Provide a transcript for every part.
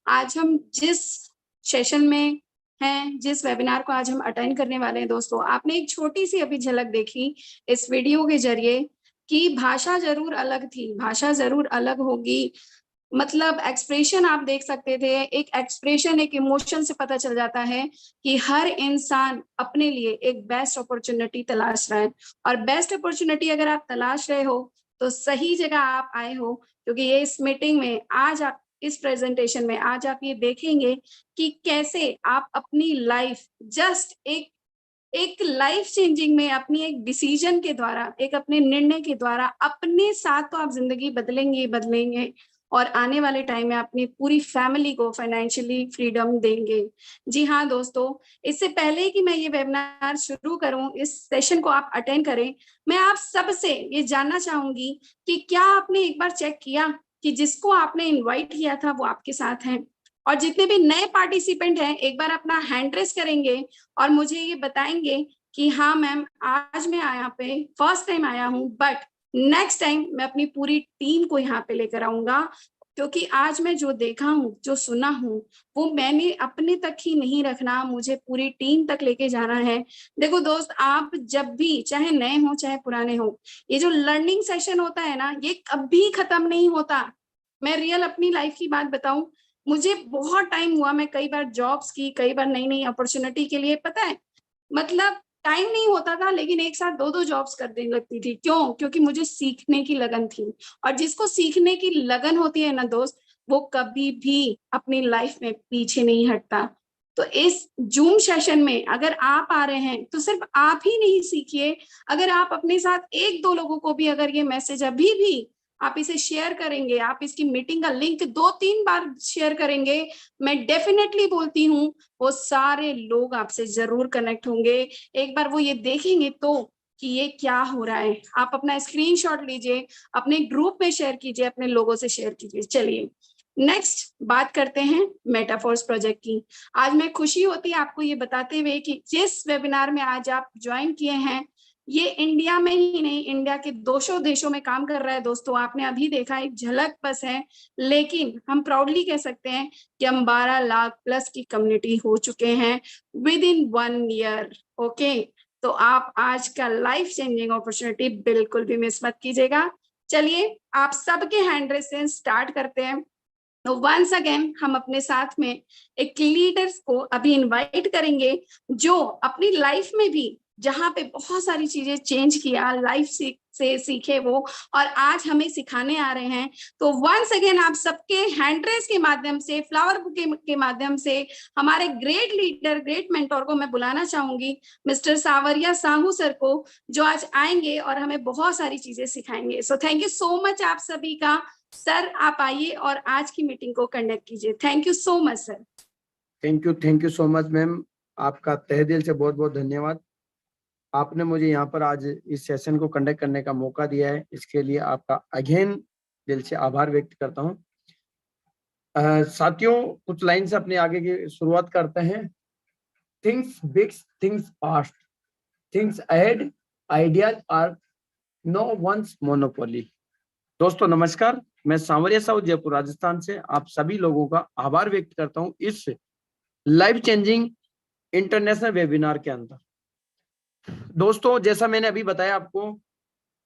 आज हम जिस सेशन में हैं, जिस वेबिनार को आज हम अटेंड करने वाले हैं दोस्तों, आपने एक छोटी सी अभी झलक देखी इस वीडियो के जरिए कि भाषा जरूर अलग थी, भाषा जरूर अलग होगी, मतलब एक्सप्रेशन आप देख सकते थे, एक एक्सप्रेशन एक इमोशन से पता चल जाता है कि हर इंसान अपने लिए एक बेस्ट अपॉर्चुनिटी तलाश रहा है। और बेस्ट अपॉर्चुनिटी अगर आप तलाश रहे हो तो सही जगह आप आए हो, क्योंकि ये इस मीटिंग में आज आप इस प्रेजेंटेशन में आज आप ये देखेंगे कि कैसे आप अपनी लाइफ जस्ट एक लाइफ चेंजिंग में अपनी एक डिसीजन के द्वारा, एक अपने निर्णय के द्वारा अपने साथ तो आप जिंदगी बदलेंगे बदलेंगे और आने वाले टाइम में अपनी पूरी फैमिली को फाइनेंशियली फ्रीडम देंगे। जी हाँ दोस्तों, इससे पहले कि मैं ये वेबिनार शुरू करूं, इस सेशन को आप अटेंड करें, मैं आप सबसे ये जानना चाहूंगी कि क्या आपने एक बार चेक किया कि जिसको आपने इनवाइट किया था वो आपके साथ हैं? और जितने भी नए पार्टिसिपेंट हैं एक बार अपना हैंड रेस करेंगे और मुझे ये बताएंगे कि हाँ मैम, आज मैं यहाँ पे फर्स्ट टाइम आया हूँ, बट नेक्स्ट टाइम मैं अपनी पूरी टीम को यहाँ पे लेकर आऊंगा, क्योंकि आज मैं जो देखा हूँ, जो सुना हूँ, वो मैंने अपने तक ही नहीं रखना, मुझे पूरी टीम तक लेके जाना है। देखो दोस्त, आप जब भी चाहे नए हो चाहे पुराने हो, ये जो लर्निंग सेशन होता है ना, ये कभी खत्म नहीं होता। मैं रियल अपनी लाइफ की बात बताऊं, मुझे बहुत टाइम हुआ, मैं कई बार जॉब्स की, कई बार नई नई अपॉर्चुनिटी के लिए, पता है, मतलब टाइम नहीं होता था, लेकिन एक साथ दो दो जॉब्स कर देने लगती थी। क्यों? क्योंकि मुझे सीखने की लगन थी। और जिसको सीखने की लगन होती है ना दोस्त, वो कभी भी अपनी लाइफ में पीछे नहीं हटता। तो इस जूम सेशन में अगर आप आ रहे हैं तो सिर्फ आप ही नहीं सीखिए, अगर आप अपने साथ एक दो लोगों को भी अगर ये मैसेज अभी भी आप इसे शेयर करेंगे, आप इसकी मीटिंग का लिंक 2-3 बार शेयर करेंगे, मैं डेफिनेटली बोलती हूँ वो सारे लोग आपसे जरूर कनेक्ट होंगे। एक बार वो ये देखेंगे तो कि ये क्या हो रहा है। आप अपना स्क्रीनशॉट लीजिए, अपने ग्रुप में शेयर कीजिए, अपने लोगों से शेयर कीजिए। चलिए नेक्स्ट बात करते हैं मेटाफोर्स प्रोजेक्ट की। आज मैं खुशी होती है आपको ये बताते हुए कि जिस वेबिनार में आज आप ज्वाइन किए हैं, ये इंडिया में ही नहीं, इंडिया के 200 देशों में काम कर रहा है दोस्तों। आपने अभी देखा, एक झलक बस है, लेकिन हम प्राउडली कह सकते हैं कि हम 12 लाख प्लस की कम्युनिटी हो चुके हैं विद इन 1 ईयर। ओके, तो आप आज का लाइफ चेंजिंग अपॉर्चुनिटी बिल्कुल भी मिस मत कीजिएगा। चलिए आप सबके हैंड रेस से स्टार्ट करते हैं। तो वंस अगेन हम अपने साथ में एक लीडर्स को अभी इनवाइट करेंगे, जो अपनी लाइफ में भी जहां पे बहुत सारी चीजें चेंज किया, लाइफ से सीखे वो, और आज हमें सिखाने आ रहे हैं। तो वंस अगेन आप सबके हैंड रेस के माध्यम से, फ्लावर बुके के माध्यम से हमारे ग्रेट लीडर, ग्रेट मेंटोर को मैं बुलाना चाहूंगी, मिस्टर सावरिया साहू सर को, जो आज आएंगे और हमें बहुत सारी चीजें सिखाएंगे। सो थैंक यू सो मच आप सभी का। सर आप आइए और आज की मीटिंग को कंडक्ट कीजिए। Thank you so much sir. Thank you so much ma'am, आपका तहे दिल से बहुत बहुत धन्यवाद। आपने मुझे यहाँ पर आज इस सेशन को कंडक्ट करने का मौका दिया है, इसके लिए आपका अगेन दिल से आभार व्यक्त करता हूँ। साथियों, कुछ लाइन से अपने आगे की शुरुआत करते हैं। Things big, things fast, things ahead, ideas are no one's monopoly. दोस्तों नमस्कार, मैं सांवरिया साहू जयपुर राजस्थान से आप सभी लोगों का आभार व्यक्त करता हूं इस लाइफ चेंजिंग इंटरनेशनल वेबिनार के अंदर। दोस्तों जैसा मैंने अभी बताया आपको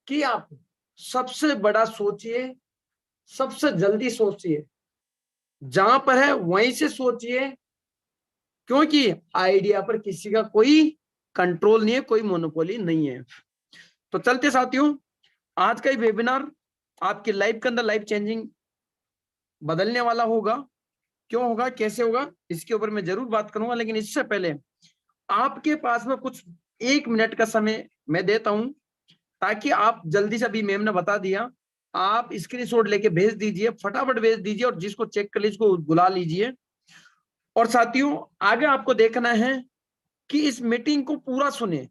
कि आप सबसे बड़ा सोचिए, सबसे जल्दी सोचिए, जहां पर है वहीं से सोचिए, क्योंकि आइडिया पर किसी का कोई कंट्रोल नहीं है, कोई मोनोपोली नहीं है। तो चलते साथियों, आज का ये वेबिनार आपकी लाइफ के अंदर लाइफ चेंजिंग बदलने वाला होगा। क्यों होगा, कैसे होगा, इसके ऊपर मैं जरूर बात करूंगा, लेकिन इससे पहले आपके पास में कुछ 1 मिनट का समय मैं देता हूं, ताकि आप जल्दी से, अभी मैम ने बता दिया, आप स्क्रीनशॉट लेके भेज दीजिए, फटाफट भेज दीजिए, और जिसको चेक कर लीजिए उसको बुला लीजिए। और साथियों आगे आपको देखना है कि इस मीटिंग को पूरा सुने।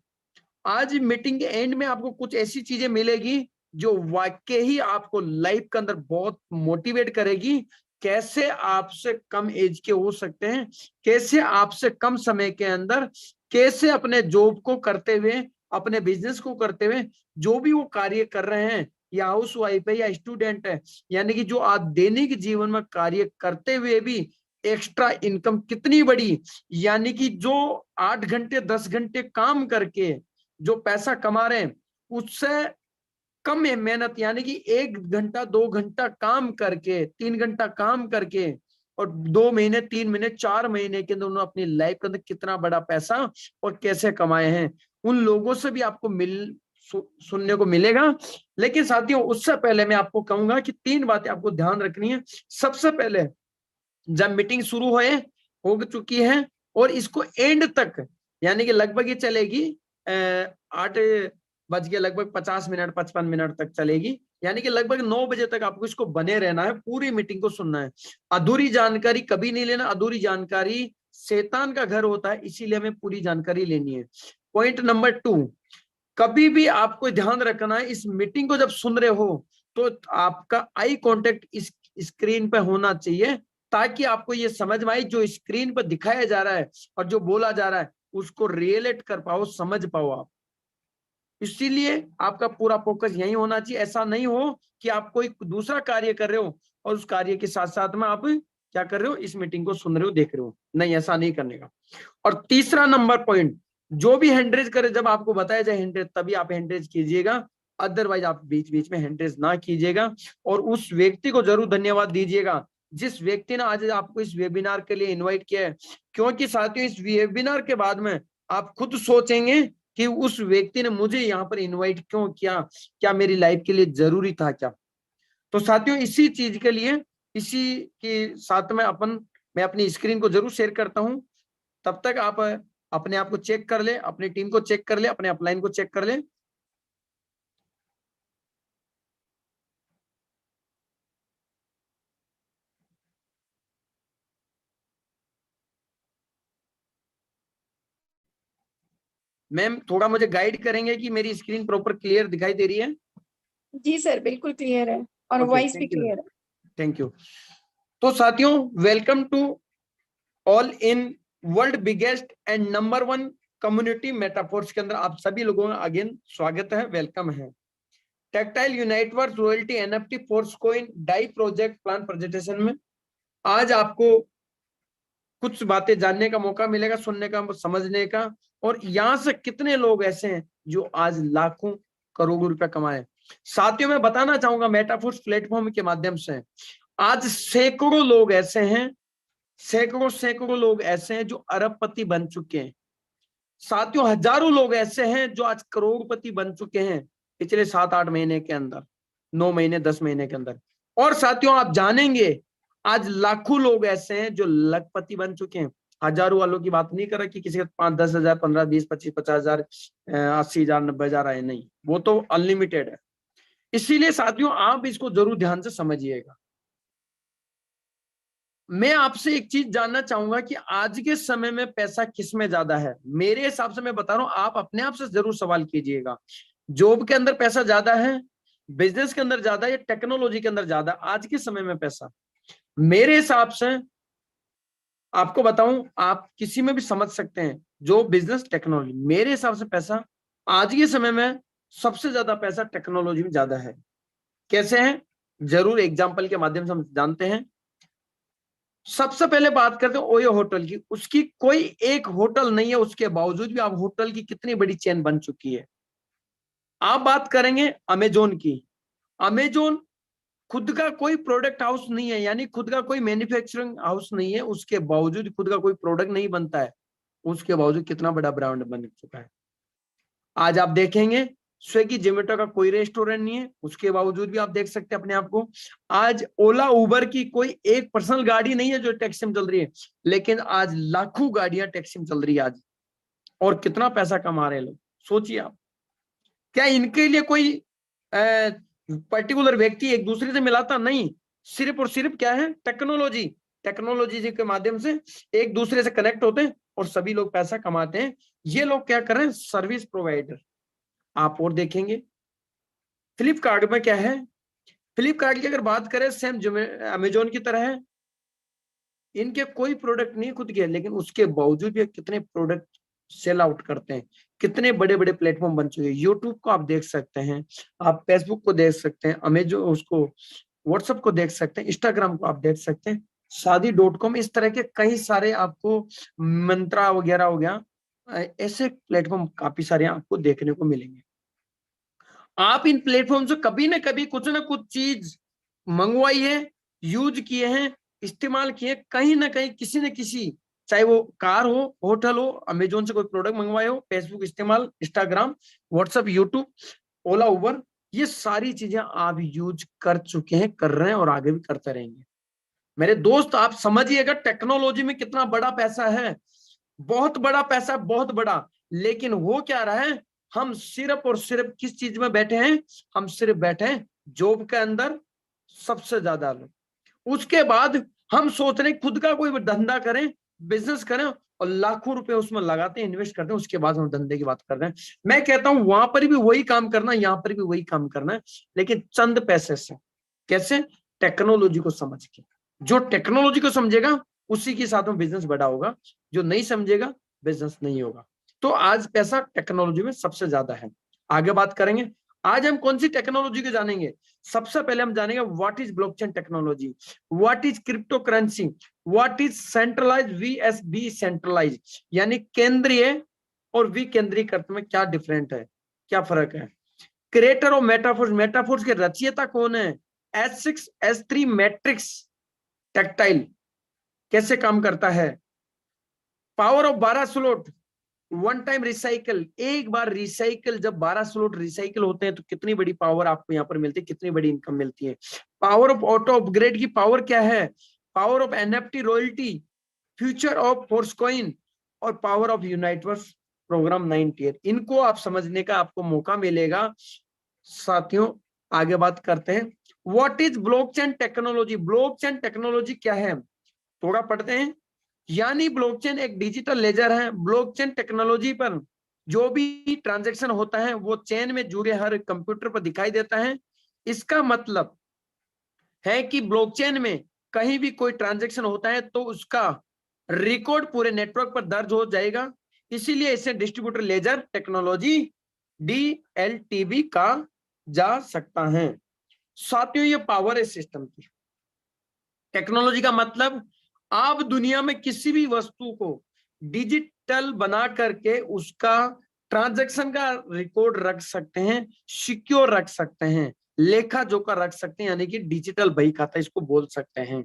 आज मीटिंग के एंड में आपको कुछ ऐसी चीजें मिलेगी जो वाकई ही आपको लाइफ के अंदर बहुत मोटिवेट करेगी। कैसे आपसे कम एज के हो सकते हैं, कैसे आपसे कम समय के अंदर, कैसे अपने जॉब को करते हुए, अपने बिजनेस को करते हुए, जो भी वो कार्य कर रहे हैं, या हाउस वाइफ है या स्टूडेंट है, यानी कि जो आप दैनिक जीवन में कार्य करते हुए भी एक्स्ट्रा इनकम कितनी बड़ी, यानी कि जो 8 घंटे 10 घंटे काम करके जो पैसा कमा रहे हैं उससे कम है मेहनत, यानी कि 1 घंटा 2 घंटा काम करके 3 घंटा काम करके और 2 महीने 3 महीने 4 महीने के अंदर उन्होंने अपनी लाइफ के अंदर कितना बड़ा पैसा और कैसे कमाए हैं, उन लोगों से भी आपको सुनने को मिलेगा। लेकिन साथियों उससे पहले मैं आपको कहूंगा कि 3 बातें आपको ध्यान रखनी है। सबसे पहले जब मीटिंग शुरू हो चुकी है और इसको एंड तक, यानी कि लगभग ये चलेगी 8 बज के लगभग 50 मिनट 55 मिनट तक चलेगी, यानी कि लगभग 9 बजे तक आपको इसको बने रहना है, पूरी मीटिंग को सुनना है। अधूरी जानकारी कभी नहीं लेना, अधूरी जानकारी शैतान का घर होता है, इसीलिए हमें पूरी जानकारी लेनी है। पॉइंट नंबर 2, कभी भी आपको ध्यान रखना है इस मीटिंग को जब सुन रहे हो तो आपका आई कांटेक्ट इस स्क्रीन पे होना चाहिए, ताकि आपको ये समझ में आए जो स्क्रीन पर दिखाया जा रहा है और जो बोला जा रहा है उसको रिलेट कर पाओ, समझ पाओ आप। इसीलिए आपका पूरा फोकस यही होना चाहिए। ऐसा नहीं हो कि आप कोई दूसरा कार्य कर रहे हो और उस कार्य के साथ साथ में आप क्या कर रहे हो, इस मीटिंग को सुन रहे हो, देख रहे हो, नहीं, ऐसा नहीं करने का। और तीसरा नंबर पॉइंट, जो भी हैंडरेज करे जब आपको बताया जाए हैंडरेज तभी आप हैंडरेज कीजिएगा, अदरवाइज आप बीच बीच में हैंडरेज ना कीजिएगा। और उस व्यक्ति को जरूर धन्यवाद दीजिएगा जिस व्यक्ति ने आज आपको इस वेबिनार के लिए इनवाइट किया है, क्योंकि साथियों इस वेबिनार के बाद में आप खुद सोचेंगे कि उस व्यक्ति ने मुझे यहाँ पर इनवाइट क्यों किया, क्या मेरी लाइफ के लिए जरूरी था क्या। तो साथियों इसी चीज के लिए, इसी के साथ में मैं अपनी स्क्रीन को जरूर शेयर करता हूं। तब तक आप अपने आप को चेक कर ले, अपनी टीम को चेक कर ले, अपने अपलाइन को चेक कर ले। मैम थोड़ा मुझे गाइड करेंगे कि मेरी स्क्रीन प्रॉपर क्लियर दिखाई दे रही है? जी सर, बिल्कुल क्लियर है और वॉइस भी क्लियर है। Thank you. तो साथियों welcome to all in world biggest and number 1 community Metaforce के अंदर आप सभी लोगों का अगेन स्वागत है, वेलकम है। Textile universe royalty NFT force coin die project plan presentation में आज आपको कुछ बातें जानने का मौका मिलेगा, सुनने का, समझने का, और यहां से कितने लोग ऐसे हैं जो आज लाखों करोड़ों रुपए कमाए। साथियों मैं बताना चाहूंगा मेटाफोर्स प्लेटफॉर्म के माध्यम से आज सैकड़ों लोग ऐसे हैं, सैकड़ों लोग ऐसे हैं जो अरबपति बन चुके हैं। साथियों हजारों लोग ऐसे हैं जो आज करोड़पति बन चुके हैं पिछले 7-8 महीने के अंदर, 9 महीने 10 महीने के अंदर। और साथियों आप जानेंगे आज लाखों लोग ऐसे हैं जो लखपति बन चुके हैं। हजारों वालों की बात नहीं कर रहा कि किसी का 5-10 हजार 15-20-25-50 हजार 80 हजार 90 हजार आए, नहीं, वो तो अनलिमिटेड है। इसीलिए साथियों आप इसको जरूर ध्यान से समझिएगा। मैं आपसे एक चीज जानना चाहूंगा कि आज के समय में पैसा किस में ज्यादा है। मेरे हिसाब से मैं बता रहा हूं, आप अपने आप से जरूर सवाल कीजिएगा, जॉब के अंदर पैसा ज्यादा है, बिजनेस के अंदर ज्यादा है, या टेक्नोलॉजी के अंदर ज्यादा आज के समय में पैसा? मेरे हिसाब से आपको बताऊं, आप किसी में भी समझ सकते हैं, जो बिजनेस टेक्नोलॉजी, मेरे हिसाब से पैसा आज के समय में सबसे ज्यादा पैसा टेक्नोलॉजी में ज्यादा है। कैसे है, जरूर एग्जाम्पल के माध्यम से हम जानते हैं। सबसे पहले बात करते हैं ओयो होटल की। उसकी कोई एक होटल नहीं है, उसके बावजूद भी आप होटल की कितनी बड़ी चेन बन चुकी है। आप बात करेंगे अमेजोन की। अमेजोन खुद का कोई प्रोडक्ट हाउस नहीं है, यानी खुद का कोई मैन्युफैक्चरिंग हाउस नहीं है, उसके बावजूद खुद का कोई प्रोडक्ट नहीं बनता है, उसके बावजूद कितना बड़ा ब्रांड बन चुका है। आज आप देखेंगे स्विगी जोमेटो का कोई रेस्टोरेंट नहीं है, उसके बावजूद भी आप देख सकते हैं अपने आप को। आज ओला उबर की कोई एक पर्सनल गाड़ी नहीं है जो टैक्सी में चल रही है, लेकिन आज लाखों गाड़ियां टैक्सी में चल रही है आज, और कितना पैसा कमा रहे हैं लोग, सोचिए आप। क्या इनके लिए कोई पर्टिकुलर व्यक्ति एक दूसरे से मिलाता? नहीं, सिर्फ और सिर्फ क्या है, टेक्नोलॉजी। टेक्नोलॉजी के माध्यम से एक दूसरे से कनेक्ट होते हैं और सभी लोग पैसा कमाते हैं। ये लोग क्या कर रहे हैं, सर्विस प्रोवाइडर। आप और देखेंगे फ्लिपकार्ट में क्या है, फ्लिपकार्ट की अगर बात करें सेम अमेजोन की तरह है, इनके कोई प्रोडक्ट नहीं खुद के, लेकिन उसके बावजूद भी कितने प्रोडक्ट सेल आउट करते हैं, कितने बड़े बड़े प्लेटफॉर्म बन चुके हैं। यूट्यूब को आप देख सकते हैं, आप फेसबुक को देख सकते हैं, अमेजोन उसको व्हाट्सएप को देख सकते हैं, इंस्टाग्राम को आप देख सकते हैं। शादी.com, इस तरह के कई सारे आपको, मंत्रा वगैरह हो गया, ऐसे प्लेटफॉर्म काफी सारे आपको देखने को मिलेंगे। आप इन प्लेटफॉर्म से कभी ना कभी कुछ ना कुछ चीज मंगवाई है, यूज किए हैं, इस्तेमाल किए, कहीं ना कहीं किसी न किसी, चाहे वो कार हो, होटल हो, अमेजोन से कोई प्रोडक्ट मंगवाए हो, फेसबुक इस्तेमाल, इंस्टाग्राम, व्हाट्सएप, यूट्यूब, ओला, उबर, ये सारी चीजें आप यूज कर चुके हैं, कर रहे हैं और आगे भी करते रहेंगे। मेरे दोस्त, आप समझिएगा टेक्नोलॉजी में कितना बड़ा पैसा है, बहुत बड़ा पैसा, बहुत बड़ा। लेकिन हो क्या रहा है, हम सिर्फ और सिर्फ किस चीज में बैठे हैं, हम सिर्फ बैठे हैं जॉब के अंदर, सबसे ज्यादा लोग। उसके बाद हम सोच रहे हैं खुद का कोई धंधा करें, बिजनेस करें, और लाखों रुपए उसमें लगाते हैं, इन्वेस्ट करते हैं, उसके बाद हम धंधे की बात कर रहे हैं। मैं कहता हूं वहां पर भी वही काम करना, यहां पर भी वही काम करना है, लेकिन चंद पैसे से। कैसे? टेक्नोलॉजी को समझ के। जो टेक्नोलॉजी को समझेगा उसी के साथ में बिजनेस बड़ा होगा, जो नहीं समझेगा बिजनेस नहीं होगा। तो आज पैसा टेक्नोलॉजी में सबसे ज्यादा है। आगे बात करेंगे, आज हम कौन सी टेक्नोलॉजी को जानेंगे। सबसे पहले हम जानेंगे what is blockchain technology, what is crypto currency, what is centralize vs decentralize, यानी केंद्रीय और विकेंद्रीकृत में क्या डिफरेंट है, क्या फर्क है। क्रिएटर ऑफ मेटाफोर्स, मेटाफोर्स के रचयिता कौन है। S6 S3 मैट्रिक्स टेक्टाइल कैसे काम करता है। Power of 12 slot, one time recycle, एक बार रिसाइकल, जब 12 स्लॉट रिसाइकल होते हैं तो कितनी बड़ी पावर आपको यहाँ पर मिलती है, कितनी बड़ी इनकम मिलती है। पावर ऑफ ऑटो अपग्रेड की पावर क्या है। Power of NFT royalty, future of force coin, और पावर ऑफ यूनाइटवर्स प्रोग्राम 9 टियर। इनको आप समझने का आपको मौका मिलेगा। साथियों, आगे बात करते हैं, what is blockchain technology. Blockchain technology क्या है, थोड़ा पढ़ते हैं। यानी ब्लॉकचेन एक डिजिटल लेजर है। ब्लॉकचेन टेक्नोलॉजी पर जो भी ट्रांजैक्शन होता है वो चेन में जुड़े हर कंप्यूटर पर दिखाई देता है। इसका मतलब है कि ब्लॉकचेन में कहीं भी कोई ट्रांजैक्शन होता है तो उसका रिकॉर्ड पूरे नेटवर्क पर दर्ज हो जाएगा। इसीलिए इसे डिस्ट्रीब्यूटर लेजर टेक्नोलॉजी DLTB कहा जा सकता है। साथियों, ये पावर है सिस्टम की। टेक्नोलॉजी का मतलब आप दुनिया में किसी भी वस्तु को डिजिटल बना करके उसका ट्रांजैक्शन का रिकॉर्ड रख सकते हैं, सिक्योर रख सकते हैं, लेखा जोखा रख सकते हैं, यानी कि डिजिटल बही खाता इसको बोल सकते हैं।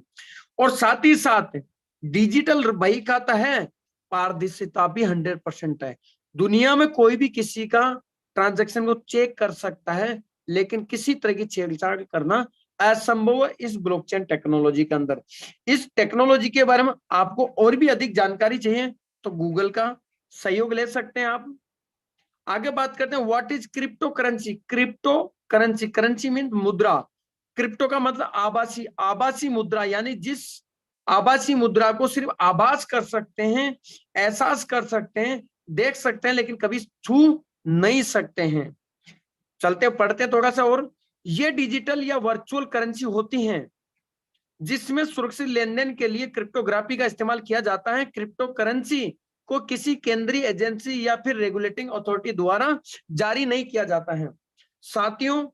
और साथ ही साथ डिजिटल बही खाता है, पारदर्शिता भी 100% है। दुनिया में कोई भी किसी का ट्रांजैक्शन को चेक कर सकता है, लेकिन किसी तरह की छेड़छाड़ करना असंभव है इस ब्लॉकचेन टेक्नोलॉजी के अंदर। इस टेक्नोलॉजी के बारे में आपको और भी अधिक जानकारी चाहिए तो गूगल का सहयोग ले सकते हैं आप। आगे बात करते हैं, what is crypto currency. Crypto currency, currency mean मुद्रा। क्रिप्टो का मतलब आभासी, आभासी मुद्रा, यानी जिस आभासी मुद्रा को सिर्फ आभास कर सकते हैं, एहसास कर सकते हैं, देख सकते हैं, लेकिन कभी छू नहीं सकते हैं। चलते पढ़ते थोड़ा सा और। ये डिजिटल या वर्चुअल करेंसी होती हैं जिसमें सुरक्षित लेनदेन के लिए क्रिप्टोग्राफी का इस्तेमाल किया जाता है। क्रिप्टो करेंसी को किसी केंद्रीय एजेंसी या फिर रेगुलेटिंग अथॉरिटी द्वारा जारी नहीं किया जाता है। साथियों,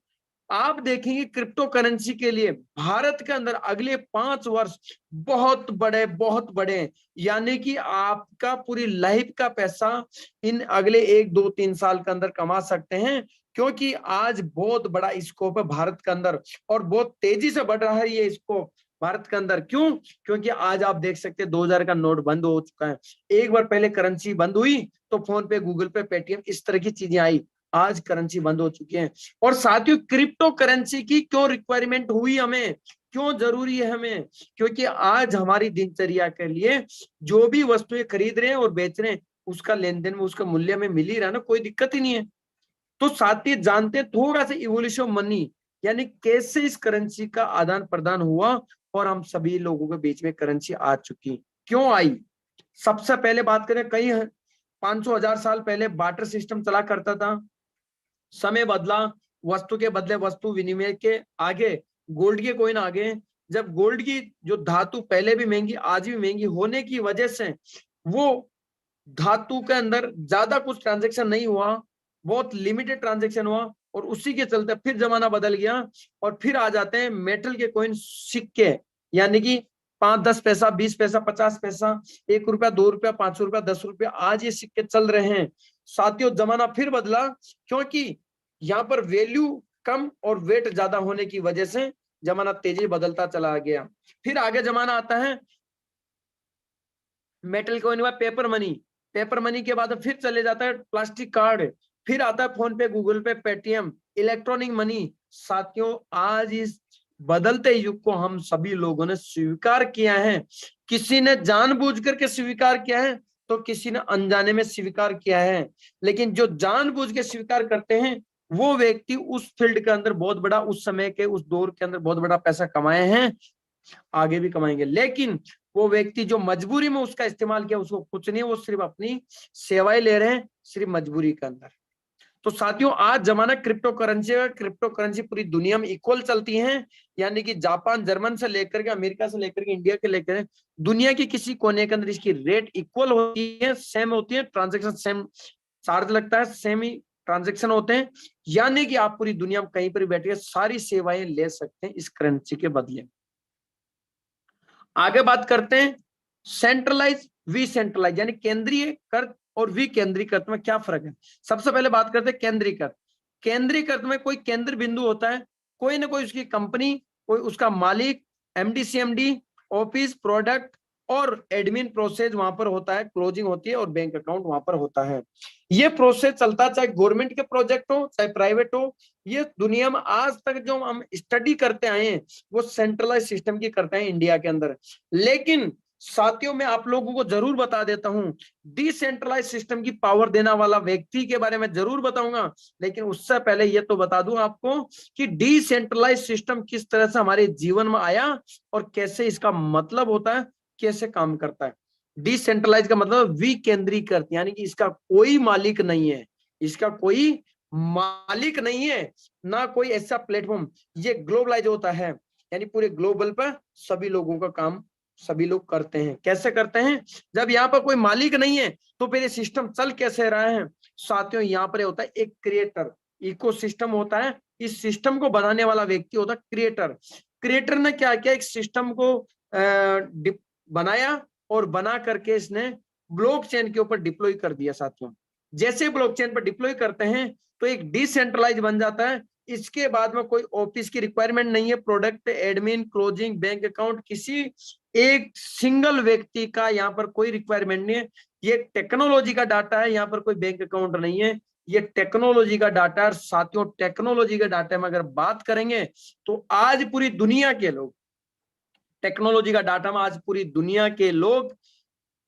आप देखेंगे क्रिप्टो करेंसी के लिए भारत के अंदर अगले 5 वर्ष बहुत बड़े, यानी कि आपका पूरी लाइफ का पैसा इन अगले 1 2 3 साल के अंदर कमा सकते हैं, क्योंकि आज बहुत बड़ा स्कोप है भारत के अंदर और बहुत तेजी से बढ़ रहा है ये स्कोप भारत के अंदर। क्यों? क्योंकि आज आप देख सकते हैं 2000 का नोट बंद हो चुका है। एक बार पहले करेंसी बंद हुई तो फोन पे, गूगल पे, पेटीएम, इस तरह की चीजें आई। आज करेंसी बंद हो चुकी है। और साथियों, क्रिप्टो करेंसी की क्यों रिक्वायरमेंट हुई हमें, क्यों जरूरी है हमें? क्योंकि आज हमारी दिनचर्या के लिए जो भी वस्तुएं खरीद रहे हैं और बेच रहे हैं उसका लेन देन में, उसका मूल्य में मिल ही रहा है ना, कोई दिक्कत ही नहीं है। तो साथी जानते हैं थोड़ा सा इवोल्यूशन ऑफ मनी, यानी कैसे इस करेंसी का आदान प्रदान हुआ और हम सभी लोगों के बीच में करेंसी आ चुकी, क्यों आई। सबसे पहले बात करें, कई 500 1000 साल पहले बार्टर सिस्टम चला करता था। समय बदला, वस्तु के बदले वस्तु विनिमय के आगे गोल्ड के कॉइन आ गए। जब गोल्ड की जो धातु पहले भी महंगी आज भी महंगी होने की वजह से वो धातु के अंदर ज्यादा कुछ ट्रांजेक्शन नहीं हुआ, बहुत लिमिटेड ट्रांजेक्शन हुआ, और उसी के चलते फिर जमाना बदल गया और फिर आ जाते हैं मेटल के कॉइन, सिक्के, यानी कि 5-10 पैसा, 20 पैसा, 50 पैसा, 1 रुपया, 2 रुपया, 5 रुपया, 10 रुपया, आज ये सिक्के चल रहे हैं। साथियों जमाना फिर बदला, क्योंकि यहाँ पर वैल्यू कम और वेट ज्यादा होने की वजह से जमाना तेजी बदलता चला गया। फिर आगे जमाना आता है मेटल कॉइन व पेपर मनी। पेपर मनी के बाद फिर चले जाता है प्लास्टिक कार्ड, फिर आता है फोन पे, गूगल पे, पेटीएम, इलेक्ट्रॉनिक मनी। साथियों आज इस बदलते युग को हम सभी लोगों ने स्वीकार किया है। किसी ने जानबूझ करके स्वीकार किया है तो किसी ने अनजाने में स्वीकार किया है। लेकिन जो जानबूझ के स्वीकार करते हैं वो व्यक्ति उस फील्ड के अंदर बहुत बड़ा, उस समय के उस दौर के अंदर बहुत बड़ा पैसा कमाए हैं, आगे भी कमाएंगे। लेकिन वो व्यक्ति जो मजबूरी में उसका इस्तेमाल किया उसको कुछ नहीं, वो सिर्फ अपनी सेवाएं ले रहे हैं, सिर्फ मजबूरी के अंदर। तो साथियों आज जमाना क्रिप्टो करेंसी है। क्रिप्टो करेंसी पूरी दुनिया में इक्वल चलती है, यानी कि जापान, जर्मन से लेकर के, अमेरिका से लेकर के, इंडिया के लेकर दुनिया के किसी कोने के अंदर इसकी रेट इक्वल होती है, सेम होती है, ट्रांजेक्शन सेम, चार्ज लगता है, सेम ही ट्रांजेक्शन होते हैं, यानी कि आप पूरी दुनिया में कहीं पर बैठे सारी सेवाएं ले सकते हैं इस करेंसी के बदले। आगे बात करते हैं सेंट्रलाइज विसेंट्रलाइज, यानी केंद्रीयकृत और विकेंद्रीकृत में क्या फर्क है। सबसे पहले बात करते हैं केंद्रीकृत। केंद्रीकृत में कोई केंद्र बिंदु होता है, कोई ना कोई उसकी कंपनी, कोई उसका मालिक, एमडी, सीएमडी, ऑफिस, प्रोडक्ट और एडमिन प्रोसेस वहां पर होता है, क्लोजिंग होती है और बैंक अकाउंट वहां पर होता है। ये प्रोसेस चलता चाहे गवर्नमेंट के प्रोजेक्ट हो चाहे प्राइवेट हो। ये दुनिया में आज तक जो हम स्टडी करते आए हैं वो सेंट्रलाइज सिस्टम की करते हैं इंडिया के अंदर। लेकिन साथियों मैं आप लोगों को जरूर बता देता हूं, डिसेंट्रलाइज सिस्टम की पावर देने वाला व्यक्ति के बारे में जरूर बताऊंगा, लेकिन उससे पहले ये तो बता दूं आपको कि डिसेंट्रलाइज सिस्टम किस तरह से हमारे जीवन में आया और कैसे इसका मतलब होता है, कैसे काम करता है। डिसेंट्रलाइज का मतलब विकेंद्रीकृत, यानी कि इसका कोई मालिक नहीं है, इसका कोई मालिक नहीं है, ना कोई ऐसा प्लेटफॉर्म। ये ग्लोबलाइज होता है, यानी पूरे ग्लोबल पर सभी लोगों का काम सभी लोग करते हैं। कैसे करते हैं? जब यहाँ पर कोई मालिक नहीं है तो फिर ये सिस्टम चल कैसे रहा है। साथियों यहाँ पर होता है एक क्रिएटर, इकोसिस्टम होता है। इस सिस्टम को बनाने वाला व्यक्ति होता है क्रिएटर। क्रिएटर ने क्या किया, एक सिस्टम को बनाया और बना करके इसने ब्लॉकचेन के ऊपर डिप्लॉय कर दिया। साथियों जैसे ब्लॉकचेन पर डिप्लॉय करते हैं तो एक डिसेंट्रलाइज बन जाता है। इसके बाद में कोई ऑफिस की रिक्वायरमेंट नहीं है, product, admin, closing, bank account, किसी एक सिंगल व्यक्ति का यहाँ पर कोई रिक्वायरमेंट नहीं है। ये टेक्नोलॉजी का डाटा है, यहाँ पर कोई बैंक अकाउंट नहीं है, ये टेक्नोलॉजी का डाटा है। साथियों टेक्नोलॉजी के डाटा में अगर बात करेंगे तो आज पूरी दुनिया के लोग, टेक्नोलॉजी का डाटा में आज पूरी दुनिया के लोग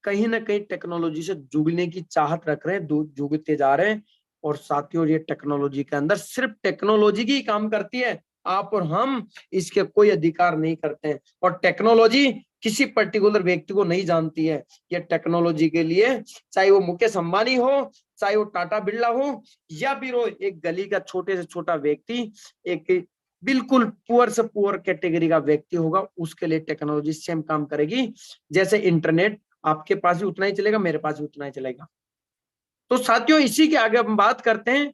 कहीं ना कहीं टेक्नोलॉजी से जुड़ने की चाहत रख रहे हैं, जुड़ते जा रहे हैं। और साथियों ये टेक्नोलॉजी के अंदर सिर्फ टेक्नोलॉजी की काम करती है, आप और हम इसके कोई अधिकार नहीं करते हैं। और टेक्नोलॉजी किसी पर्टिकुलर व्यक्ति को नहीं जानती है। ये टेक्नोलॉजी के लिए चाहे वो मुकेश अंबानी हो, चाहे वो टाटा बिरला हो, या फिर वो एक गली का छोटे से छोटा व्यक्ति, एक बिल्कुल पुअर से पुअर कैटेगरी का व्यक्ति होगा, उसके लिए टेक्नोलॉजी सेम काम करेगी। जैसे इंटरनेट आपके पास भी उतना ही चलेगा, मेरे पास भी उतना ही चलेगा। तो साथियों इसी के आगे हम बात करते हैं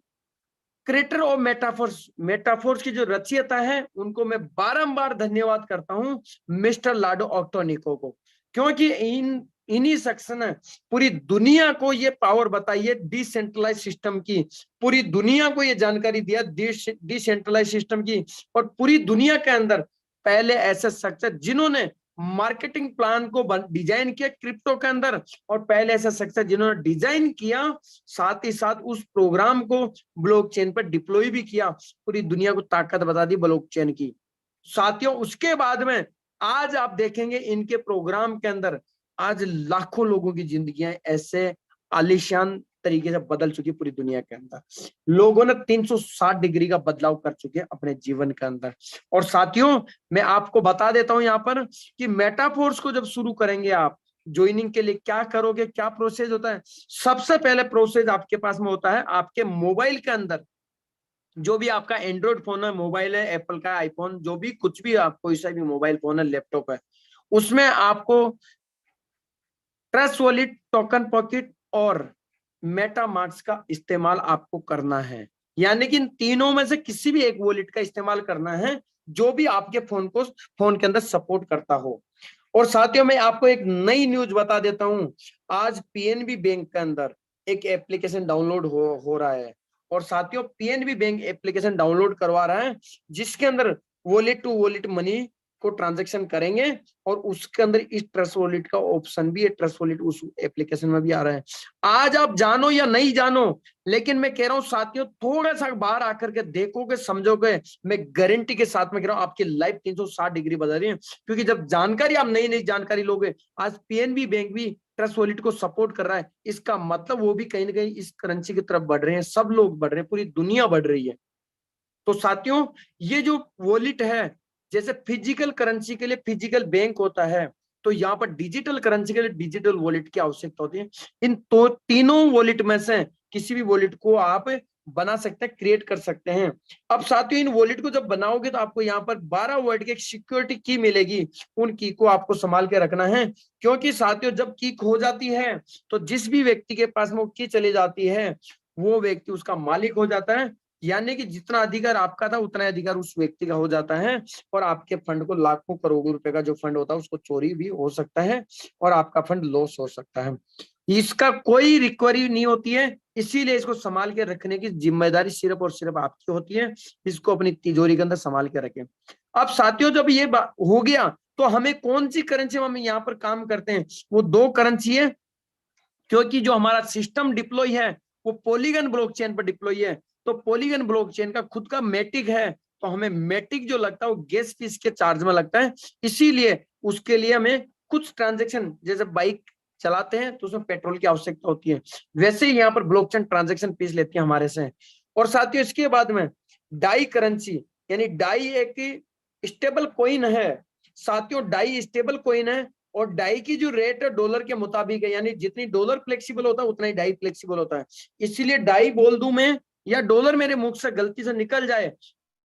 क्रिएटर और मेटाफोर्स। मेटाफोर्स की जो रचयिता है उनको मैं बारंबार धन्यवाद करता हूं, मिस्टर लाडो ऑक्टोनिको को, क्योंकि इन्हीं शख्स ने पूरी दुनिया को ये पावर बताई है डिसेंट्रलाइज सिस्टम की, पूरी दुनिया को ये जानकारी दिया डिसेंट्रलाइज सिस्टम की। और पूरी दुनिया के अंदर पहले ऐसे शख्स जिन्होंने मार्केटिंग प्लान को डिजाइन किया क्रिप्टो के अंदर, और पहले ऐसा शख्स जिन्होंने डिजाइन किया, साथ ही साथ उस प्रोग्राम को ब्लॉकचेन पर डिप्लॉय भी किया। पूरी दुनिया को ताकत बता दी ब्लॉकचेन की। साथियों उसके बाद में आज आप देखेंगे इनके प्रोग्राम के अंदर आज लाखों लोगों की जिंदगियां ऐसे आलीशान तरीके से बदल चुकी पूरी दुनिया के अंदर। लोगों ने 360 डिग्री का बदलाव कर चुके हैं अपने जीवन के अंदर। और साथियों मैं आपको बता देता हूं यहाँ पर कि मेटाफोर्स को जब शुरू करेंगे आप ज्वाइनिंग के लिए क्या करोगे, क्या प्रोसेस होता है। सबसे पहले प्रोसेस आपके पास में होता है आपके मोबाइल के अंदर, जो भी आपका एंड्रॉइड फोन है, मोबाइल है, एप्पल का आईफोन, जो भी कुछ भी आप कोई सा भी मोबाइल फोन है, लैपटॉप है, उसमें आपको ट्रस्ट वॉलेट, टोकन पॉकेट और मेटामास्क का इस्तेमाल आपको करना है। यानी कि इन तीनों में से किसी भी एक वॉलेट का इस्तेमाल करना है जो भी आपके फोन के अंदर सपोर्ट करता हो। और साथियों मैं आपको एक नई न्यूज बता देता हूं, आज पीएनबी बैंक के अंदर एक एप्लीकेशन डाउनलोड हो रहा है। और साथियों पीएनबी बैंक एप्लीकेशन डाउनलोड करवा रहा है, जिसके अंदर वॉलेट टू वॉलेट मनी को ट्रांजैक्शन करेंगे, और उसके अंदर इस ट्रस्ट वॉलेट का ऑप्शन भी है, ट्रस्ट वॉलेट उस एप्लीकेशन में भी आ रहा है। आज आप जानो या नहीं जानो, लेकिन मैं कह रहा हूं साथियों थोड़ा सा बाहर आकर के देखोगे समझोगे, मैं गारंटी के साथ में कह रहा हूं आपकी लाइफ 360 डिग्री बदल रही है। क्योंकि जब जानकारी, आप नई नई जानकारी लोगे, आज पीएनबी बैंक भी ट्रस्ट वॉलेट को सपोर्ट कर रहा है, इसका मतलब वो भी कहीं ना कहीं इस करेंसी की तरफ बढ़ रहे हैं, सब लोग बढ़ रहे हैं, पूरी दुनिया बढ़ रही है। तो साथियों ये जो वॉलेट है, जैसे फिजिकल करेंसी के लिए फिजिकल बैंक होता है, तो यहाँ पर डिजिटल करेंसी के लिए डिजिटल वॉलेट की आवश्यकता होती है। इन तो तीनों वॉलेट में से किसी भी वॉलेट को आप बना सकते हैं, क्रिएट कर सकते हैं। अब साथियों इन वॉलेट को जब बनाओगे तो आपको यहाँ पर 12 वर्ड की एक सिक्योरिटी की मिलेगी, उन की को आपको संभाल के रखना है। क्योंकि साथियों जब की खो जाती है तो जिस भी व्यक्ति के पास में वो की चली जाती है, वो व्यक्ति उसका मालिक हो जाता है, यानी कि जितना अधिकार आपका था उतना अधिकार उस व्यक्ति का हो जाता है, और आपके फंड को, लाखों करोड़ों रुपए का जो फंड होता है उसको चोरी भी हो सकता है, और आपका फंड लॉस हो सकता है। इसका कोई रिकवरी नहीं होती है, इसीलिए इसको संभाल के रखने की जिम्मेदारी सिर्फ और सिर्फ आपकी होती है। इसको अपनी तिजोरी के अंदर संभाल के रखें। अब साथियों जब ये हो गया, तो हमें कौन सी करेंसी में हम यहाँ पर काम करते हैं, वो दो करेंसी है। क्योंकि जो हमारा सिस्टम डिप्लॉय है वो पॉलीगन ब्लॉकचेन पर डिप्लॉय है, तो पॉलीगन ब्लॉकचेन का खुद का मैटिक है, तो हमें मैटिक जो लगता है वो गैस फीस के चार्ज में लगता है। इसीलिए उसके लिए हमें कुछ ट्रांजेक्शन, जैसे बाइक चलाते हैं तो उसमें पेट्रोल की आवश्यकता होती है, वैसे ही यहाँ पर ब्लॉकचेन ट्रांजेक्शन फीस लेती है हमारे से। और साथियों इसके बाद में डाई करेंसी, यानी डाई एक स्टेबल कॉइन है। साथियों डाई स्टेबल कॉइन है, और डाई की जो रेट है डॉलर के मुताबिक है, यानी जितनी डॉलर फ्लेक्सिबल होता है उतना ही डाई फ्लेक्सिबल होता है। इसलिए डाई बोल दूं मैं, या डॉलर मेरे मुख से गलती से निकल जाए,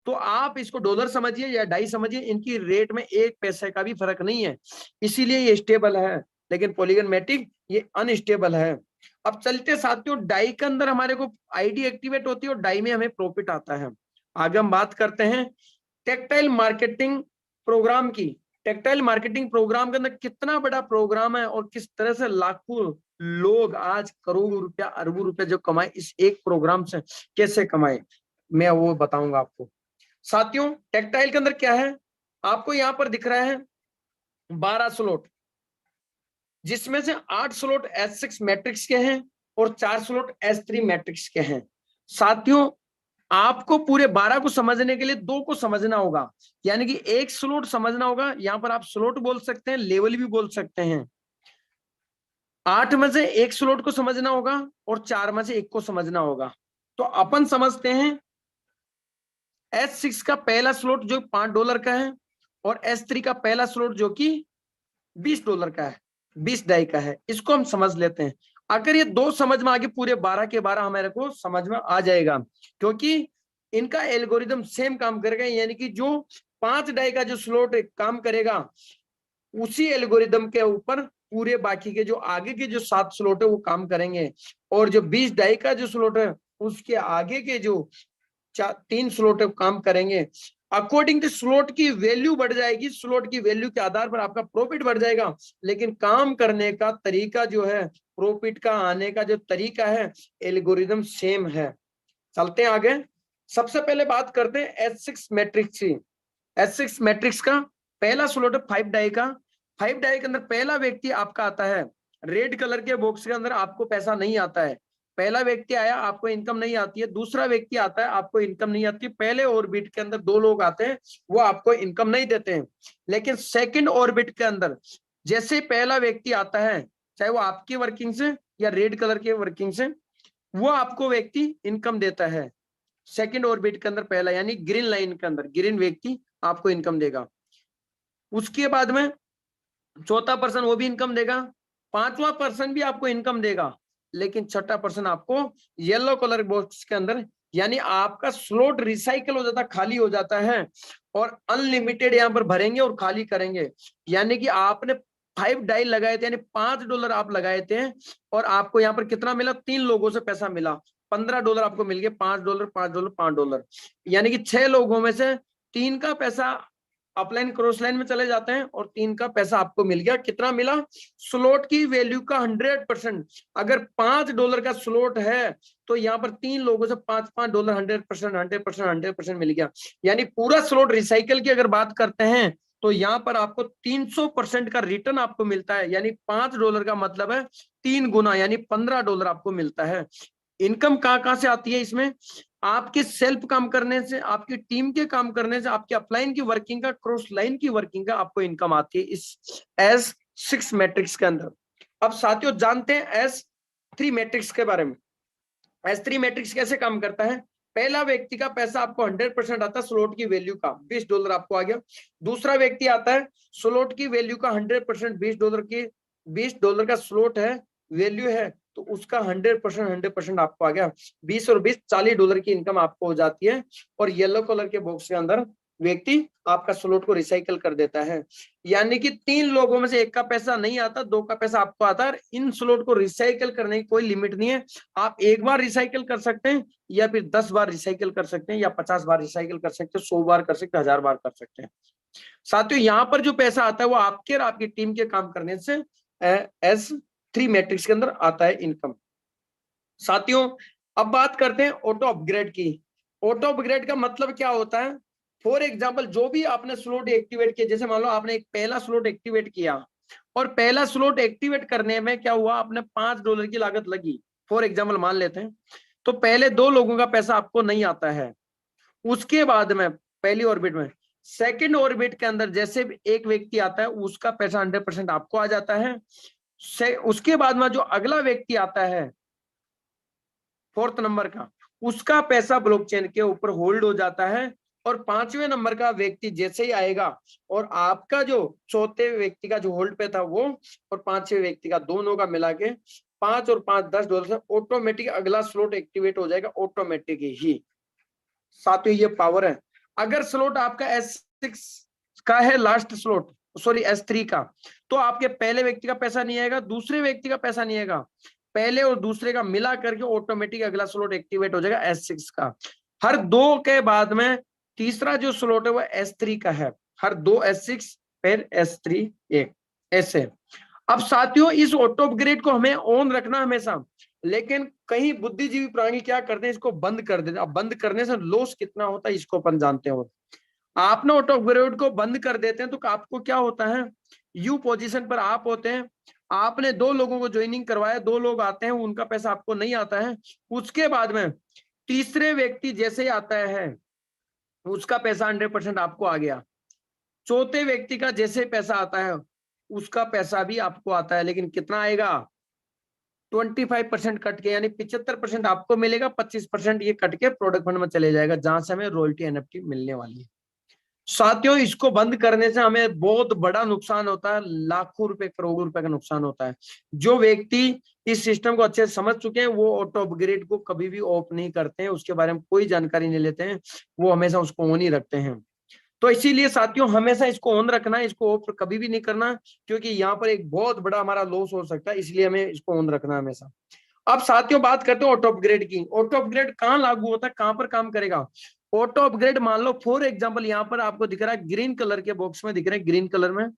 तो आप इसको डॉलर समझिए या डाई समझिए, इनकी रेट में एक पैसे का भी फर्क नहीं है, इसीलिए ये स्टेबल है। लेकिन पॉलीगन मैटिक ये अनस्टेबल है। अब चलते साथियों, डाई के अंदर हमारे को आईडी एक्टिवेट होती है और डाई में हमें प्रॉफिट आता है। आगे हम बात करते हैं टेक्टाइल मार्केटिंग प्रोग्राम की। टेक्टाइल मार्केटिंग प्रोग्राम के अंदर कितना बड़ा प्रोग्राम है, और किस तरह से लाखों लोग आज करोड़ों रुपया, अरबों रुपया जो कमाए इस एक प्रोग्राम से, कैसे कमाए, मैं वो बताऊंगा आपको। साथियों टेक्टाइल के अंदर क्या है, आपको यहां पर दिख रहा है 12 स्लॉट, जिसमें से 8 स्लॉट S6 मैट्रिक्स के हैं और 4 स्लॉट S3 मैट्रिक्स के हैं। साथियों आपको पूरे 12 को समझने के लिए 2 को समझना होगा, यानी कि एक स्लॉट समझना होगा, यहां पर आप स्लॉट बोल सकते हैं, लेवल भी बोल सकते हैं। 8 में से एक स्लॉट को समझना होगा और 4 में से एक को समझना होगा। तो अपन समझते हैं S6 का पहला स्लॉट जो $5 का है, और S3 का पहला स्लॉट जो कि $20 का है, 20 डाई का है, इसको हम समझ लेते हैं। अगर ये 2 समझ में आगे, पूरे 12 के 12 हमारे को समझ में आ जाएगा, क्योंकि इनका एल्गोरिदम सेम काम करेगा, यानी कि जो 5 डाई का जो स्लॉट काम करेगा, उसी एल्गोरिदम के ऊपर पूरे बाकी के जो आगे के जो 7 स्लॉट है वो काम करेंगे, और जो 20 डाई का जो स्लॉट है उसके आगे के जो 3 स्लॉट है काम करेंगे। अकॉर्डिंग टू स्लॉट की वैल्यू बढ़ जाएगी, स्लॉट की वैल्यू के आधार पर आपका प्रॉफिट बढ़ जाएगा, लेकिन काम करने का तरीका जो है, प्रॉफिट का आने का जो तरीका है, एल्गोरिदम सेम है। चलते हैं आगे। सबसे पहले बात करते हैं S6 मैट्रिक्स की। S6 मैट्रिक्स का पहला स्लॉट है 5 डाई का। 5 डाई के अंदर पहला व्यक्ति आपका आता है, रेड कलर के बॉक्स के अंदर आपको पैसा नहीं आता है। पहला व्यक्ति आया, आपको इनकम नहीं आती है। दूसरा व्यक्ति आता है, आपको इनकम नहीं आती। पहले ऑर्बिट के अंदर 2 लोग आते हैं, वो आपको इनकम नहीं देते हैं। लेकिन सेकंड ऑर्बिट के अंदर जैसे पहला व्यक्ति आता है, चाहे वो आपकी वर्किंग से या रेड कलर के वर्किंग से, वो आपको व्यक्ति इनकम देता है। सेकंड ऑर्बिट के अंदर पहला, यानी ग्रीन लाइन के अंदर ग्रीन व्यक्ति आपको इनकम देगा। उसके बाद में चौथा पर्सन वो भी इनकम देगा, पांचवा पर्सन भी आपको इनकम देगा, लेकिन छठा पर्सन आपको येलो कलर बॉक्स के अंदर, यानी आपका स्लॉट रिसाइकल हो जाता, खाली हो जाता है, और अनलिमिटेड यहाँ पर भरेंगे और खाली करेंगे। यानी कि आपने 5 डाई लगाए थे, यानी $5 आप लगाए थे, और आपको यहाँ पर कितना मिला, 3 लोगों से पैसा मिला, $15 आपको मिल गया, $5 $5 $5, यानी कि 6 लोगों में से 3 का पैसा अपलाइन क्रॉस लाइन में चले जाते हैं और 3 का पैसा आपको मिल गया। कितना मिला? स्लॉट की वैल्यू का 100%। अगर $5 का स्लॉट है तो यहाँ पर 3 लोगों से $5 100% मिल गया। यानी पूरा स्लॉट रिसाइकल की अगर बात करते हैं तो यहाँ पर आपको 300% का रिटर्न आपको मिलता है। यानी $5 का मतलब है 3 गुना, यानी $15 आपको मिलता है। इनकम कहाँ से आती है इसमें? आपके सेल्फ काम करने से, आपकी टीम के काम करने से, आपके अपलाइन की वर्किंग का, क्रॉस लाइन की वर्किंग का आपको इनकम आती है इस S6 मैट्रिक्स के अंदर। अब साथियों जानते हैं S3 मैट्रिक्स के बारे में। S3 मैट्रिक्स कैसे काम करता है? पहला व्यक्ति का पैसा आपको 100% आता है स्लॉट की वैल्यू का, $20 आपको आ गया। दूसरा व्यक्ति आता है स्लॉट की वैल्यू का 100%, $20 का स्लॉट है, वैल्यू है, तो उसका 100% आपको आ गया। 20 और 20 $40 की इनकम आपको हो जाती है। और येलो कलर के बॉक्स के अंदर व्यक्ति आपका स्लॉट को रिसाइकल कर देता है। यानी कि 3 लोगों में से 1 का पैसा नहीं आता, 2 का पैसा आपको आता है। इन स्लॉट को रिसाइकल करने की कोई लिमिट नहीं है। आप 1 बार रिसाइकल कर सकते हैं, या फिर 10 बार रिसाइकल कर सकते हैं, या 50 बार रिसाइकल कर सकते हैं, 100 बार कर सकते हैं, 1000 बार कर सकते हैं। साथियों यहाँ पर जो पैसा आता है वो आपके और आपकी टीम के काम करने से S3 मैट्रिक्स के अंदर आता है इनकम। साथियों अब बात करते हैं ऑटो अपग्रेड की। ऑटो अपग्रेड का मतलब क्या होता है? फॉर एग्जाम्पल जो भी आपने स्लॉट एक्टिवेट किया, जैसे मान लो आपने एक पहला स्लॉट एक्टिवेट किया और पहला स्लॉट एक्टिवेट करने में क्या हुआ, आपने $5 की लागत लगी, फॉर एग्जाम्पल मान लेते हैं। तो पहले 2 लोगों का पैसा आपको नहीं आता है। उसके बाद में पहली ऑर्बिट में, सेकंड ऑर्बिट के अंदर जैसे एक व्यक्ति आता है उसका पैसा 100% आपको आ जाता है। उसके बाद में जो अगला व्यक्ति आता है 4th नंबर का, उसका पैसा ब्लॉकचेन के ऊपर होल्ड हो जाता है। और 5वें नंबर का व्यक्ति जैसे ही आएगा और आपका जो 4थे व्यक्ति का जो होल्ड पे था वो और 5वें व्यक्ति का, दोनों का मिला के 5 और 5 $10 से ऑटोमेटिक अगला स्लॉट एक्टिवेट हो जाएगा, ऑटोमेटिक ही। साथियों ये पावर है। अगर स्लॉट आपका S6 का है लास्ट स्लॉट, सॉरी S3 का, तो आपके पहले व्यक्ति का पैसा नहीं आएगा, दूसरे व्यक्ति का पैसा नहीं आएगा, पहले और दूसरे का मिला करके ऑटोमेटिक अगला स्लॉट एक्टिवेट हो जाएगा S6 का। हर 2 के बाद में तीसरा जो स्लॉट है वो S3 का है। हर 2 S6 फिर S3 एक ऐसे। अब साथियों इस ऑटो अपग्रेड को हमें ऑन रखना हमेशा, लेकिन कहीं बुद्धिजीवी प्राणी क्या करते हैं, इसको बंद कर देते हैं। अब बंद करने से लॉस कितना होता है इसको अपन जानते हो। आपने ऑटो अपग्रेड को बंद कर देते हैं तो आपको क्या होता है, यू पोजीशन पर आप होते हैं, आपने 2 लोगों को ज्वाइनिंग करवाया, 2 लोग आते हैं, उनका पैसा आपको नहीं आता है। उसके बाद में तीसरे व्यक्ति जैसे ही आता है उसका पैसा 100% आपको आ गया। चौथे व्यक्ति का जैसे पैसा आता है उसका पैसा भी आपको आता है, लेकिन कितना आएगा, 25% कट के, यानी 75% आपको मिलेगा, 25% ये कट के प्रोडक्ट फंड में चले जाएगा, जहां से हमें रॉयल्टी NFT मिलने वाली है। साथियों इसको बंद करने से हमें बहुत बड़ा नुकसान होता है, लाखों रुपए करोड़ों रुपए का नुकसान होता है। जो व्यक्ति इस सिस्टम को अच्छे से समझ चुके हैं वो ऑटो अपग्रेड को कभी भी ऑफ नहीं करते हैं, उसके बारे में कोई जानकारी नहीं लेते हैं, वो हमेशा उसको ऑन ही रखते हैं। तो इसीलिए साथियों हमेशा इसको ऑन रखना है, इसको ऑफ कभी भी नहीं करना, क्योंकि यहाँ पर एक बहुत बड़ा हमारा लॉस हो सकता है, इसलिए हमें इसको ऑन रखना है हमेशा। अब साथियों बात करते हैं ऑटो अपग्रेड की। ऑटो अपग्रेड कहाँ लागू होता है, कहाँ पर काम करेगा? ऑटो अपग्रेड मान लो फॉर एग्जांपल यहाँ पर आपको दिख रहा है ग्रीन कलर के बॉक्स में दिख रहे हैं, ग्रीन कलर में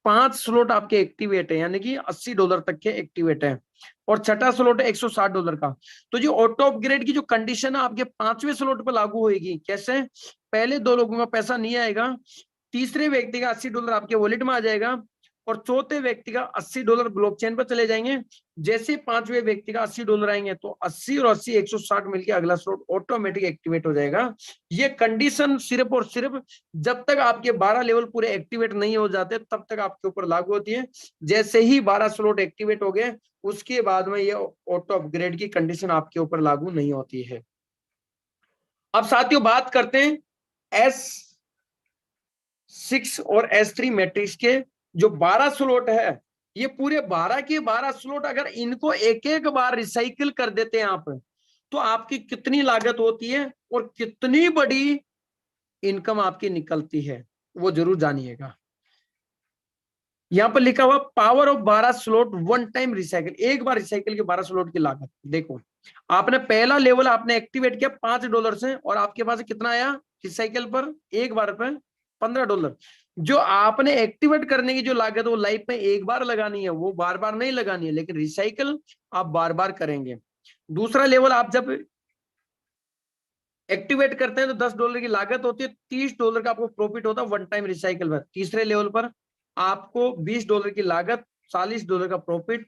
5 स्लॉट आपके एक्टिवेट है, यानी कि $80 तक के एक्टिवेट है, और छठा स्लॉट है $160 का। तो जो ऑटो अपग्रेड की जो कंडीशन है आपके 5वें स्लॉट पर लागू होगी। कैसे? पहले 2 लोगों का पैसा नहीं आएगा, तीसरे व्यक्ति का $80 आपके वॉलेट में आ जाएगा, और चौथे व्यक्ति का $80 ब्लॉकचेन पर चले जाएंगे। जैसे 5वें व्यक्ति का $80 आएंगे तो 80 और 80 160 मिलकर अगला स्लॉट ऑटोमेटिक एक्टिवेट हो जाएगा। ये कंडीशन सिर्फ और सिर्फ जब तक आपके 12 लेवल पूरे एक्टिवेट नहीं हो जाते तब तक आपके ऊपर लागू होती है। जैसे ही 12 स्लॉट एक्टिवेट हो गए उसके बाद में ये ऑटो अपग्रेड की कंडीशन आपके ऊपर लागू नहीं होती है। अब साथियों बात करते हैं S6 और S3 मैट्रिक्स के जो 12 स्लॉट है, ये पूरे 12 के 12 स्लॉट अगर इनको एक एक बार रिसाइकिल कर देते हैं आप, तो आपकी कितनी लागत होती है और कितनी बड़ी इनकम आपकी निकलती है, वो जरूर जानिएगा। यहां पर लिखा हुआ power of 12 slot one time recycle, एक बार रिसाइकिल के 12 स्लॉट की लागत। देखो आपने पहला लेवल आपने एक्टिवेट किया $5 से, और आपके पास कितना आया रिसाइकिल पर, एक बार पे $15। जो आपने एक्टिवेट करने की जो लागत वो लाइफ में एक बार लगानी है, वो बार बार नहीं लगानी है, लेकिन रिसाइकल आप बार बार करेंगे। दूसरा लेवल, आप जब एक्टिवेट करते हैं तो $10 की लागत होती है, $30 का आपको प्रॉफिट होता है वन टाइम रिसाइकल पर। तीसरे लेवल पर आपको $20 की लागत, $40 का प्रॉफिट।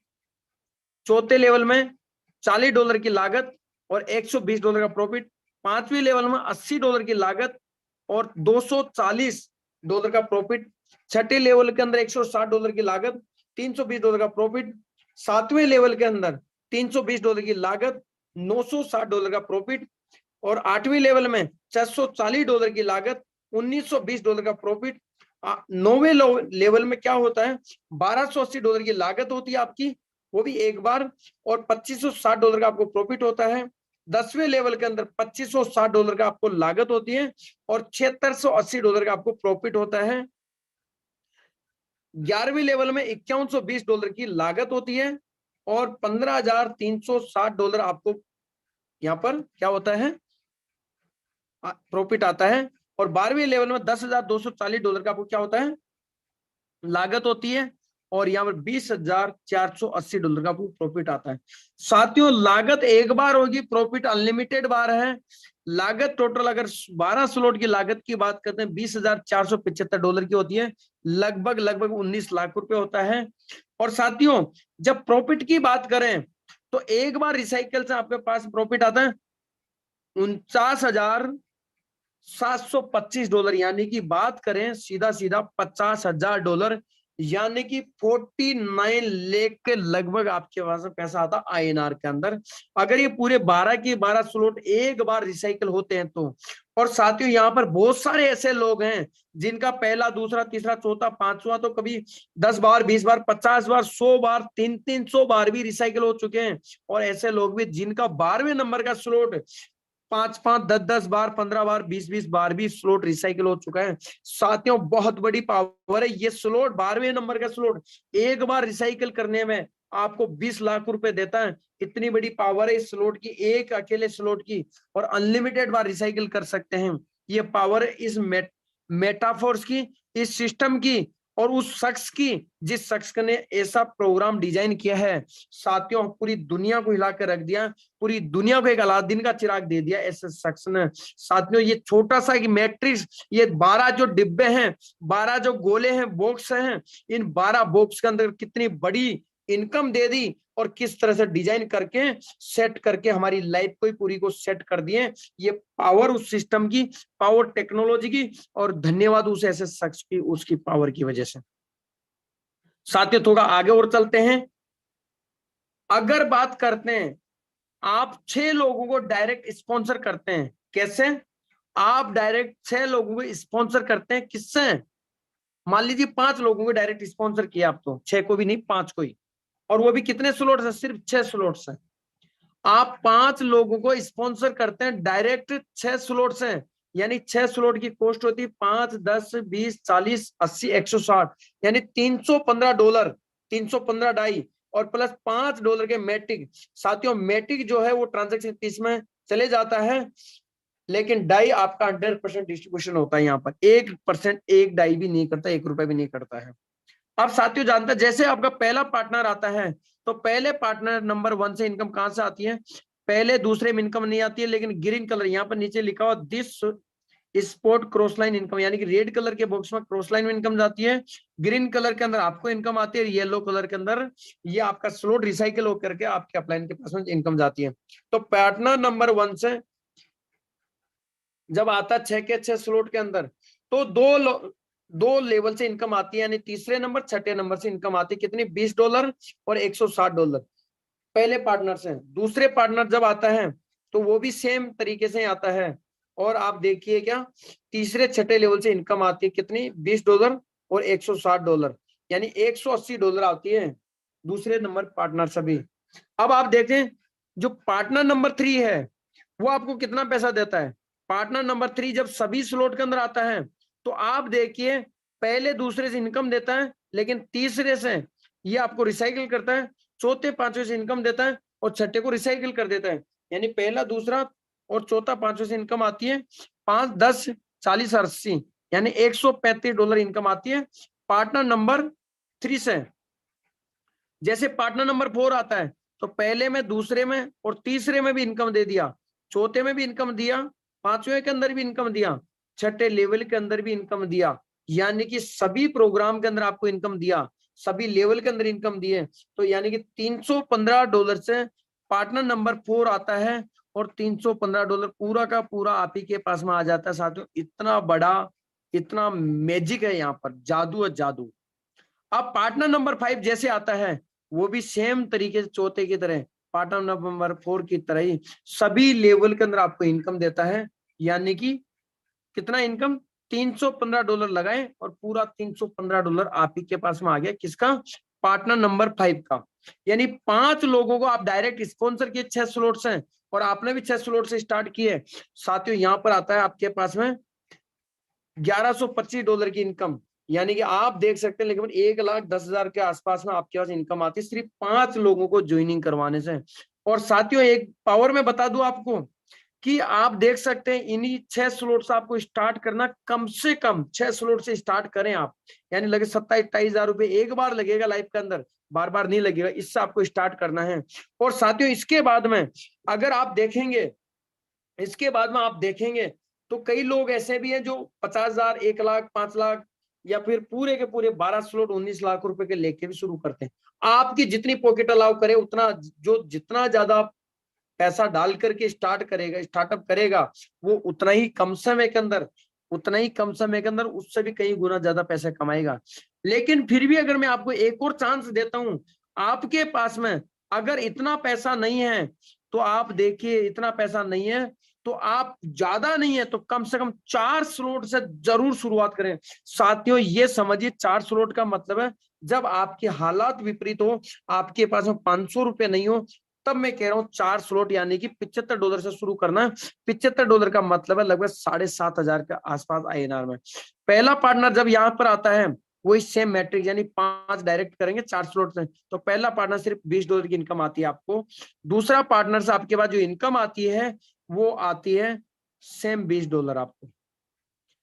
चौथे लेवल में $40 की लागत और $120 का प्रॉफिट। पांचवी लेवल में $80 की लागत और $240 का प्रॉफिट। छठे लेवल के अंदर $160 की लागत, $320 का प्रॉफिट। सातवें लेवल के अंदर $320 की लागत, $960 का प्रॉफिट। और आठवीं लेवल में $640 की लागत, $1920 का प्रॉफिट। नौवे लेवल में क्या होता है, $1280 की लागत होती है आपकी, वो भी एक बार, और $2560 का आपको प्रॉफिट होता है। 10वें लेवल के अंदर $2560 का आपको लागत होती है और $7680 का आपको प्रॉफिट होता है। 11वीं लेवल में $5120 की लागत होती है और $15,360 आपको यहाँ पर क्या होता है, प्रॉफिट आता है। और 12वीं लेवल में $10,240 का आपको क्या होता है, लागत होती है, और यहाँ पर $20,480 का आपको प्रॉफिट आता है। साथियों, लागत एक बार होगी, प्रॉफिट अनलिमिटेड बार है। लागत टोटल अगर 12 स्लॉट की लागत की बात करते हैं $20,475 की होती है, लगभग 19 लाख रुपए होता है। और साथियों, जब प्रॉफिट की बात करें तो एक बार रिसाइकल से आपके पास प्रॉफिट आता है $49,725, यानी कि बात करें सीधा सीधा $50,000, यानी कि 49 लाख के लगभग आपके पास पैसा आता INR के अंदर, अगर ये पूरे 12 के 12 स्लॉट एक बार रिसाइकल होते हैं तो। और साथियों, यहाँ पर बहुत सारे ऐसे लोग हैं जिनका पहला, दूसरा, तीसरा, चौथा, पांचवा, तो कभी 10 बार, 20 बार, 50 बार, 100 बार, 300 बार भी रिसाइकल हो चुके हैं। और ऐसे लोग भी जिनका 12वें नंबर का स्लॉट 5 10 बार, 15 बार, 20 बार भी स्लॉट रिसाइकिल हो चुका है। साथियों, बहुत बड़ी पावर है ये स्लॉट। 12वें नंबर का स्लॉट एक बार रिसाइकिल करने में आपको 20 लाख रुपए देता है। इतनी बड़ी पावर है इस स्लॉट की, एक अकेले स्लॉट की, और अनलिमिटेड बार रिसाइकिल कर सकते हैं। ये पावर है इस मेटाफोर्स की, इस सिस्टम की, और उस शख्स की जिस शख्स ने ऐसा प्रोग्राम डिजाइन किया है। साथियों, पूरी दुनिया को हिला कर रख दिया, पूरी दुनिया को एक अलादीन का चिराग दे दिया ऐसे शख्स ने। साथियों, ये छोटा सा मैट्रिक्स, ये 12 जो डिब्बे हैं, 12 जो गोले हैं, बॉक्स हैं, इन 12 बॉक्स के अंदर कितनी बड़ी इनकम दे दी, और किस तरह से डिजाइन करके सेट करके हमारी लाइफ को ही पूरी को सेट कर दिए। ये पावर उस सिस्टम की, पावर टेक्नोलॉजी की, और धन्यवाद उस ऐसे शख्स की, उसकी पावर की वजह से। साथियों, थोड़ा आगे और चलते हैं। अगर बात करते हैं, आप 6 लोगों को डायरेक्ट स्पॉन्सर करते हैं, कैसे? आप डायरेक्ट 6 लोगों को स्पॉन्सर करते हैं, किससे? मान लीजिए 5 लोगों को डायरेक्ट स्पॉन्सर किया, आप तो 6 को भी नहीं, 5 को ही, और वो भी कितने स्लॉट्स है? सिर्फ 6 स्लॉट्स हैं। आप 5 लोगों को स्पॉन्सर करते हैं डायरेक्ट, 6 स्लॉट्स हैं, यानी 6 स्लॉट की कॉस्ट होती है 5, 10, 20, 40, 80, 160, यानी $315, 315 डाई, और प्लस $5 के मैटिक। साथियों, मैटिक जो है वो ट्रांजेक्शन फीस में चले जाता है, लेकिन डाई आपका 100% डिस्ट्रीब्यूशन होता है। यहाँ पर 1% एक डाई भी नहीं करता, ₹1 भी नहीं करता है। अब साथियों, जानते हैं, जैसे आपका पहला पार्टनर आता है तो पहले पार्टनर नंबर 1 से इनकम कहां से आती है? पहले दूसरे में इनकम नहीं आती है, लेकिन ग्रीन कलर यहाँ पर नीचे लिखा हुआ this spot cross line income, यानी कि रेड कलर के बॉक्स में क्रॉस लाइन में इनकम जाती है, ग्रीन कलर के अंदर आपको इनकम आती है, येलो कलर के अंदर ये आपका स्लॉट रिसाइकिल होकर के आपके अपलाइन के पास में इनकम जाती है। तो पार्टनर नंबर 1 से जब आता है 6 के 6 स्लॉट के अंदर, तो दो लेवल से इनकम आती है, यानी तीसरे नंबर, छठे नंबर से इनकम आती है। कितनी? $20 और $160 पहले पार्टनर से। दूसरे पार्टनर जब आता है तो वो भी सेम तरीके से आता है, और आप देखिए क्या, तीसरे छठे लेवल से इनकम आती है, कितनी? $20 और $160, यानी $180 आती है दूसरे नंबर पार्टनर से भी। अब आप देखें, जो पार्टनर नंबर 3 है वो आपको कितना पैसा देता है? पार्टनर नंबर 3 जब सभी स्लॉट के अंदर आता है तो आप देखिए, पहले दूसरे से इनकम देता है, लेकिन तीसरे से ये आपको रिसाइकिल करता है, चौथे पांचवे से इनकम देता है, और छठे को रिसाइकिल कर देता है। यानी पहला, दूसरा और चौथा, पांचवे से इनकम आती है 5, 10, 40 और 80, यानी $135 इनकम आती है पार्टनर नंबर 3 से। जैसे पार्टनर नंबर 4 आता है तो पहले में, दूसरे में और तीसरे में भी इनकम दे दिया, चौथे में भी इनकम दिया, पांचवें के अंदर भी इनकम दिया, छठे लेवल के अंदर भी इनकम दिया, यानी कि सभी प्रोग्राम के अंदर आपको इनकम दिया, सभी लेवल के अंदर इनकम दिए। तो यानी कि $315 से पार्टनर नंबर 4 आता है और $315 पूरा का पूरा आप ही के पास में आ जाता है साथियों। इतना बड़ा, इतना मैजिक है यहाँ पर, जादू है जादू। अब पार्टनर नंबर 5 जैसे आता है वो भी सेम तरीके से चौथे की तरह, पार्टनर नंबर 4 की तरह ही सभी लेवल के अंदर आपको इनकम देता है। यानी कि कितना इनकम, $315 लगाए और पूरा $315 आप ही के पास में आ गया। किसका? पार्टनर नंबर 5 का। यानी 5 लोगों को आप डायरेक्ट स्पॉन्सर किए, 6 स्लॉट्स हैं और आपने भी 6 स्लॉट से स्टार्ट किए साथियों। यहां पर आता है आपके पास में $1125 की इनकम। यानी कि आप देख सकते हैं लेकिन 1,10,000 के आसपास में आपके पास इनकम आती है सिर्फ 5 लोगों को ज्वाइनिंग करवाने से। और साथियों एक पावर में बता दूं आपको कि आप देख सकते हैं इन्हीं 6 स्लॉट से आपको स्टार्ट करना, कम से कम 6 स्लॉट से स्टार्ट करें आप, यानी लगे 27-28 हजार रुपए एक बार लगेगा लाइफ के अंदर, बार बार नहीं लगेगा, इससे आपको स्टार्ट करना है। और साथियों इसके बाद में अगर आप देखेंगे, इसके बाद में आप देखेंगे तो कई लोग ऐसे भी हैं जो 50,000, 1,00,000, 5,00,000 या फिर पूरे के पूरे 12 स्लॉट 19 लाख रुपए के लेके भी शुरू करते हैं। आपकी जितनी पॉकेट अलाउ करे उतना, जो जितना ज्यादा पैसा डाल करके स्टार्ट करेगा, स्टार्टअप करेगा, वो उतना ही कम समय के अंदर, उतना ही कम समय के अंदर उससे भी कई गुना ज्यादा पैसा कमाएगा। लेकिन फिर भी अगर मैं आपको एक और चांस देता हूं, आपके पास में अगर इतना पैसा नहीं है तो आप देखिए, इतना पैसा नहीं है तो आप, ज्यादा नहीं है तो कम से कम 4 स्लॉट से जरूर शुरुआत करें साथियों। ये समझिए 4 स्लॉट का मतलब है जब आपके हालात विपरीत हो, आपके पास में $500 नहीं हो, तब मैं कह रहा हूं 4 स्लॉट यानी कि $75 से शुरू करना है। $75 का मतलब है लगभग 7,500 के आसपास INR में। पहला पार्टनर जब यहां पर आता है वही सेम मैट्रिक, यानी 5 डायरेक्ट करेंगे 4 स्लॉट से, तो पहला पार्टनर सिर्फ $20 की इनकम आती है आपको। दूसरा पार्टनर से आपके पास जो इनकम आती है वो आती है सेम $20 आपको।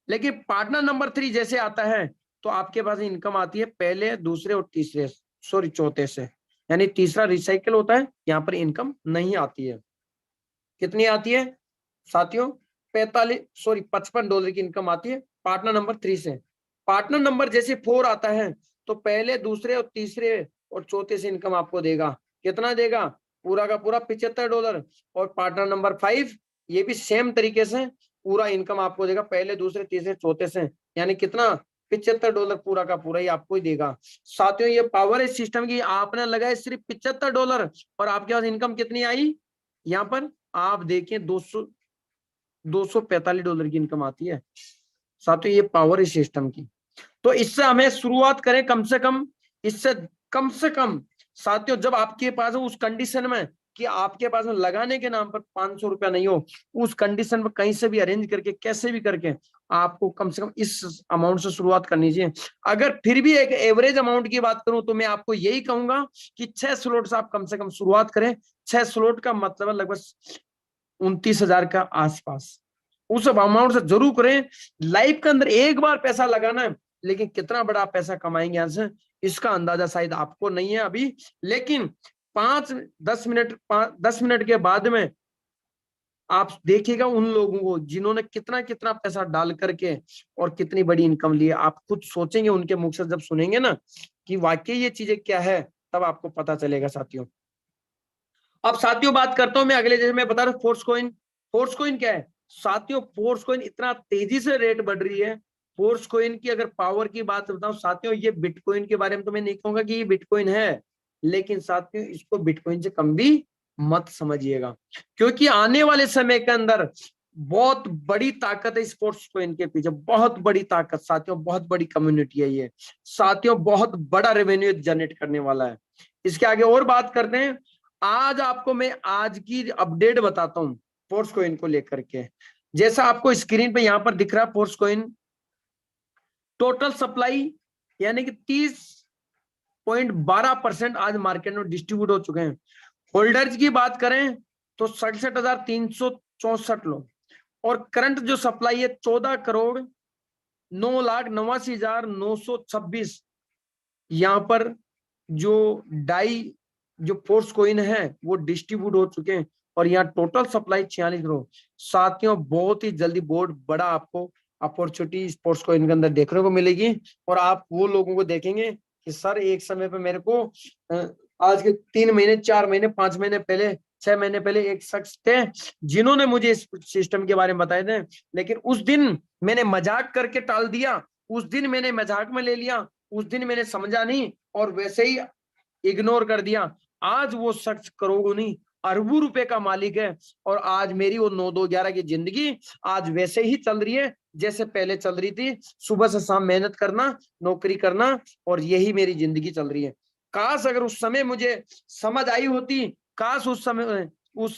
लेकिन पार्टनर नंबर 3 जैसे आता है तो आपके पास इनकम आती है पहले, दूसरे और तीसरे, सॉरी चौथे से, यानी तीसरा रिसाइकल होता है, यहाँ पर इनकम नहीं आती है। कितनी आती है साथियों? $55 की इनकम आती है पार्टनर नंबर 3 से। पार्टनर नंबर जैसे 4 आता है तो पहले, दूसरे और तीसरे और चौथे से इनकम आपको देगा। कितना देगा? पूरा का पूरा $75। और पार्टनर नंबर 5 ये भी सेम तरीके से पूरा इनकम आपको देगा पहले, दूसरे, तीसरे, चौथे से, यानी कितना? $75 पूरा का पूरा ही आपको ही देगा साथियों। ये पावर है सिस्टम की, आपने लगाए सिर्फ $75 और आपके पास इनकम कितनी आई? यहाँ पर आप देखिए $245 की इनकम आती है साथियों। ये पावर है सिस्टम की। तो इससे हमें शुरुआत करें कम से कम, इससे कम से कम साथियों, जब आपके पास उस कंडीशन में कि आपके पास में लगाने के नाम पर $500 नहीं हो, उस कंडीशन में कहीं से भी अरेंज करके, कैसे भी करके आपको कम से कम इस अमाउंट से शुरुआत करनी चाहिए। अगर फिर भी एक एवरेज अमाउंट की बात करूं तो मैं आपको यही कहूंगा कि 6 स्लॉट से आप कम से कम शुरुआत करें। 6 स्लॉट का मतलब है लगभग 29,000 का आसपास, उस अमाउंट से जरूर करें। लाइफ के अंदर एक बार पैसा लगाना है, लेकिन कितना बड़ा पैसा कमाएंगे यहां से इसका अंदाजा शायद आपको नहीं है अभी, लेकिन 10 मिनट के बाद में आप देखिएगा उन लोगों को जिन्होंने कितना कितना पैसा डाल करके और कितनी बड़ी इनकम ली है। आप खुद सोचेंगे उनके मुख से जब सुनेंगे ना कि वाकई ये चीजें क्या है, तब आपको पता चलेगा साथियों। अब साथियों बात करता हूं मैं अगले, जैसे मैं बता रहा हूं फोर्स कॉइन। फोर्स कॉइन क्या है साथियों? फोर्स कॉइन इतना तेजी से रेट बढ़ रही है। फोर्स कॉइन की अगर पावर की बात बताऊं साथियों, ये बिटकॉइन के बारे में तो मैं नहीं कहूंगा कि ये बिटकॉइन है, लेकिन साथियों इसको बिटकॉइन से कम भी मत समझिएगा, क्योंकि आने वाले समय के अंदर बहुत बड़ी ताकत है स्पोर्ट्स कॉइन के पीछे, बहुत बड़ी ताकत साथियों, बहुत बड़ी कम्युनिटी है ये साथियों, बहुत बड़ा रेवेन्यू जनरेट करने वाला है। इसके आगे और बात करते हैं। आज आपको मैं आज की अपडेट बताता हूं फोर्स कॉइन को लेकर के। जैसा आपको स्क्रीन पे यहां पर दिख रहा है फोर्स कॉइन, टोटल सप्लाई यानी कि 30.12% आज मार्केट में डिस्ट्रीब्यूट हो चुके हैं। होल्डर्स की बात करें तो 67,364 लोग, और करंट जो सप्लाई है 14 करोड़ 9,89,926 यहाँ पर जो डाई जो फोर्स कोइन है वो डिस्ट्रीब्यूट हो चुके हैं और यहाँ टोटल सप्लाई 46 करोड़। साथियों बहुत ही जल्दी बहुत बड़ा आपको अपॉर्चुनिटी स्पोर्ट्स कोइन के अंदर देखने को मिलेगी और आप वो लोगों को देखेंगे कि सर एक समय पे मेरे को आज के 3 महीने 4 महीने 5 महीने पहले 6 महीने पहले एक शख्स थे जिन्होंने मुझे इस सिस्टम के बारे में बताए थे, लेकिन उस दिन मैंने मजाक करके टाल दिया, उस दिन मैंने मजाक में ले लिया, उस दिन मैंने समझा नहीं और वैसे ही इग्नोर कर दिया। आज वो शख्स करोड़ों नहीं अरबों रुपए का मालिक है और आज मेरी वो 9-2-11 की जिंदगी आज वैसे ही चल रही है जैसे पहले चल रही थी। सुबह से शाम मेहनत करना, नौकरी करना और यही मेरी जिंदगी चल रही है। काश अगर उस समय मुझे समझ आई होती, काश उस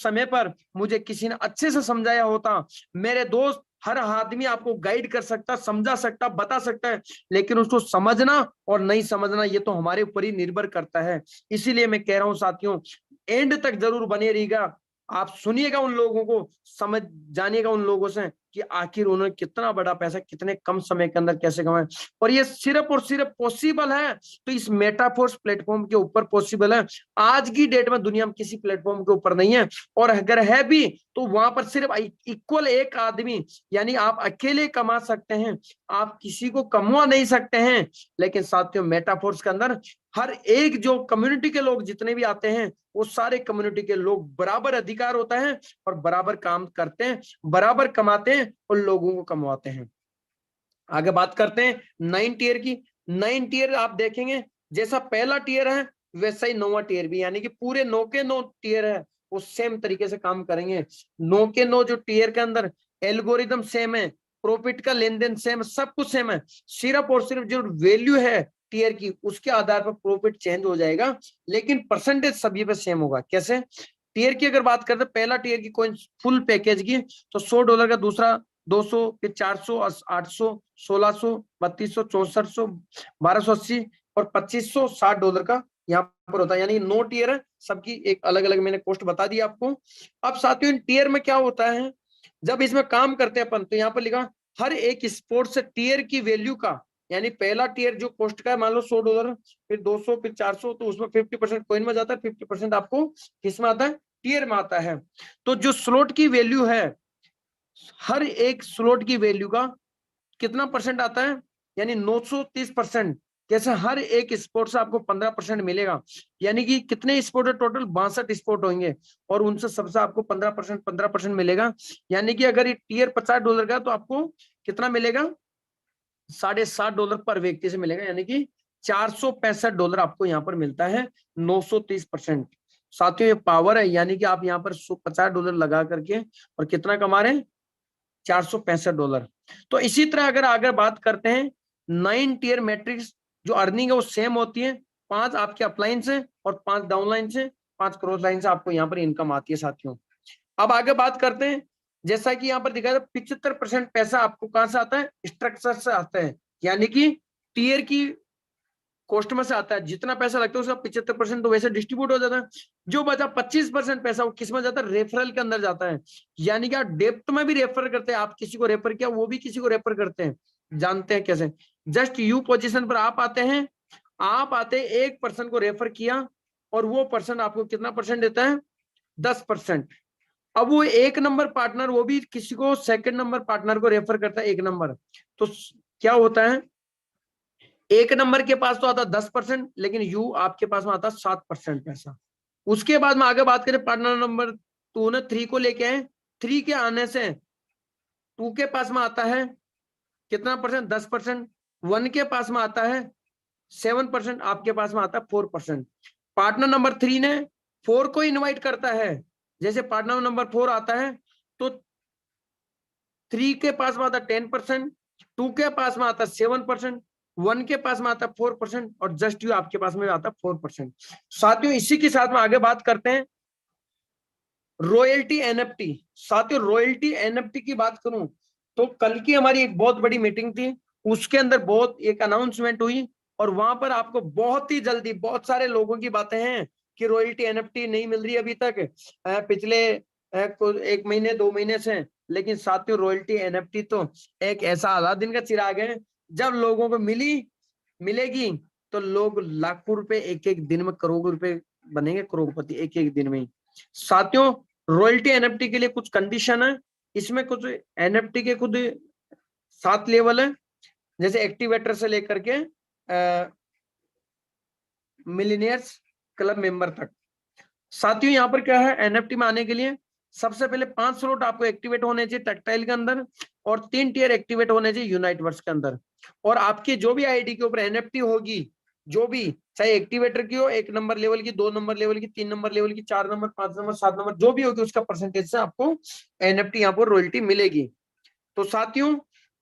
समय पर मुझे किसी ने अच्छे से समझाया होता। मेरे दोस्त, हर आदमी आपको गाइड कर सकता, समझा सकता, बता सकता है, लेकिन उसको समझना और नहीं समझना ये तो हमारे ऊपर ही निर्भर करता है। इसीलिए मैं कह रहा हूं साथियों, एंड तक जरूर बने रहिएगा। आप सुनिएगा उन लोगों को, समझ जानिएगा उन लोगों से कि आखिर उन्होंने कितना बड़ा पैसा कितने कम समय के अंदर कैसे कमाया और ये सिर्फ और सिर्फ पॉसिबल है तो इस मेटाफोर्स प्लेटफॉर्म के ऊपर पॉसिबल है। आज की डेट में दुनिया में किसी प्लेटफॉर्म के ऊपर नहीं है और अगर है भी तो वहां पर सिर्फ इक्वल एक आदमी, यानी आप अकेले कमा सकते हैं, आप किसी को कमवा नहीं सकते हैं। लेकिन साथियों मेटाफोर्स के अंदर हर एक जो कम्युनिटी के लोग जितने भी आते हैं वो सारे कम्युनिटी के लोग बराबर अधिकार होता है और बराबर काम करते हैं, बराबर कमाते हैं और लोगों को कमवाते हैं। आगे बात करते हैं 9 टीयर की। 9 टीयर आप देखेंगे जैसा पहला टीयर है वैसा ही 9वां टीयर भी, यानी कि पूरे 9 के 9 टीयर है वो सेम तरीके से काम करेंगे। 9 के 9 जो टीयर के अंदर एल्गोरिदम सेम है, प्रॉफिट का लेन देन सेम, सब कुछ सेम है, सिर्फ और सिर्फ जो वैल्यू है टीयर की उसके आधार पर प्रॉफिट चेंज हो जाएगा, लेकिन परसेंटेज सभी पे सेम होगा। कैसे? टीयर की अगर बात करते हैं, पहला टीयर की कोई फुल पैकेज की तो $100 का, दूसरा 200, फिर 400, 800, 1600, 3200, 6400, 1280 और $2560 का यहाँ पर होता है। यानी 9 टीयर है, सबकी एक अलग अलग मैंने कॉस्ट बता दी आपको। अब साथियों इन टीयर में क्या होता है, जब इसमें काम करते हैं अपन तो यहाँ पर लिखा हर एक स्पोर्ट्स टीयर की वैल्यू का, यानी पहला टीयर जो कॉस्ट का है मान लो $100, फिर 200, फिर 400, तो उसमें 50% कॉइन में जाता है, 50% आपको किसमें आता है, टीयर में आता है। तो जो स्लॉट की वैल्यू है, हर एक स्लॉट की वैल्यू का कितना परसेंट आता है, यानी 930%। कैसे? हर एक स्पोर्ट से आपको 15% मिलेगा, यानी कि कितने स्पोर्ट है टोटल, 62 स्पोर्ट होंगे और उनसे सबसे आपको 15% मिलेगा। यानी कि अगर ये टीयर $50 का तो आपको कितना मिलेगा, $7.50 पर व्यक्ति से मिलेगा, यानी कि $465 आपको यहाँ पर मिलता है 930%। साथियों ये पावर है, यानी कि आप यहाँ पर $50 लगा करके और कितना कमा रहे हैं, $465। तो इसी तरह अगर आगे बात करते हैं 9 टीयर मैट्रिक्स जो अर्निंग है वो सेम होती है, 5 आपके अपलाइन से और 5 डाउनलाइन से, 5 क्रॉस लाइन से आपको यहाँ पर इनकम आती है साथियों। अब आगे बात करते हैं, जैसा कि यहाँ पर दिखाया था 75% पैसा आपको कहां से आता है, स्ट्रक्चर से आता है, यानी कि टीयर की कॉस्ट में से आता है। जितना पैसा लगता है उसका 75% तो वैसे डिस्ट्रीब्यूट हो जाता है। जो बचा 25% पैसा वो किस में जाता है, रेफरल के अंदर जाता है, यानी कि आप डेप्थ में भी रेफर करते हैं, आप किसी को रेफर किया वो भी किसी को रेफर करते हैं। जानते हैं कैसे? जस्ट यू पोजीशन पर आप आते हैं, आप आते हैं, एक पर्सन को रेफर किया और वो पर्सन आपको कितना परसेंट देता है, 10%। अब वो एक नंबर पार्टनर वो भी किसी को सेकंड नंबर पार्टनर को रेफर करता है, एक नंबर, तो क्या होता है, एक नंबर के पास तो आता 10%, लेकिन यू आपके पास में आता 7% पैसा। उसके बाद में आगे बात करें पार्टनर नंबर 2 ने 3 को लेके आए, 3 के आने से 2 के पास में आता है कितना परसेंट, 10%। 1 के पास में आता है 7%, आपके पास में आता है 4%। पार्टनर नंबर 3 ने 4 को इनवाइट करता है, जैसे पार्टनर नंबर 4 आता है तो 3 के पास में आता है 10%, 2 के पास में आता है 7%, 1 के पास में आता है 4% और जस्ट यू आपके पास में आता है 4%। साथियों इसी के साथ में आगे बात करते हैं रॉयल्टी एनएफटी। साथियों रॉयल्टी एनएफटी की बात करूं तो कल की हमारी एक बहुत बड़ी मीटिंग थी, उसके अंदर बहुत एक अनाउंसमेंट हुई और वहां पर आपको बहुत ही जल्दी, बहुत सारे लोगों की बातें हैं कि रॉयल्टी एनएफटी नहीं मिल रही अभी तक, पिछले 1 महीने 2 महीने से लेकिन साथियों रॉयल्टी एनएफटी तो एक ऐसा अलादीन का चिराग है, जब लोगों को मिलेगी तो लोग लाखों रुपए एक एक दिन में, करोड़ों रुपए बनेंगे, करोड़पति एक एक दिन में ही। साथियों रॉयल्टी एनएफटी के लिए कुछ कंडीशन है, इसमें कुछ एनएफटी के खुद 7 लेवल है, जैसे एक्टिवेटर से लेकर के मिलियनियर्स क्लब मेंबर तक। साथियों यहाँ पर क्या है, एनएफटी में आने के लिए सबसे पहले 5 स्लॉट आपको एक्टिवेट होने चाहिए टेक्टाइल के अंदर, और 3 टियर एक्टिवेट होने चाहिए यूनाइटवर्स के अंदर। और आपकी जो भी आईडी के ऊपर एनएफटी होगी, जो भी चाहे एक्टिवेटर की हो, 1 नंबर लेवल की, 2 नंबर लेवल की, 3 नंबर लेवल की, 4 नंबर, 5 नंबर, 7 नंबर, जो भी होगी उसका परसेंटेज से आपको एनएफटी यहाँ पर रॉयल्टी मिलेगी। तो साथियों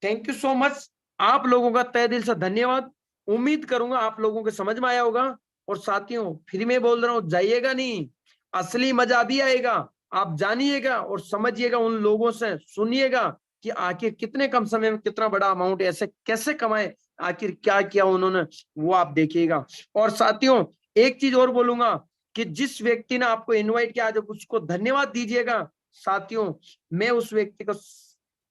थैंक यू सो मच, आप लोगों का तहे दिल से धन्यवाद। उम्मीद करूंगा आप लोगों को समझ में आया होगा। और साथियों फिर मैं बोल रहा हूं, जाइएगा नहीं, असली मजा अभी आएगा। आप जानिएगा और समझिएगा, उन लोगों से सुनिएगा कि आखिर कितने कम समय में कितना बड़ा अमाउंट ऐसे कैसे कमाए, आखिर क्या किया उन्होंने, वो आप देखिएगा। और साथियों एक चीज और बोलूंगा कि जिस व्यक्ति ने आपको इनवाइट किया आज उसको धन्यवाद दीजिएगा। साथियों मैं उस व्यक्ति को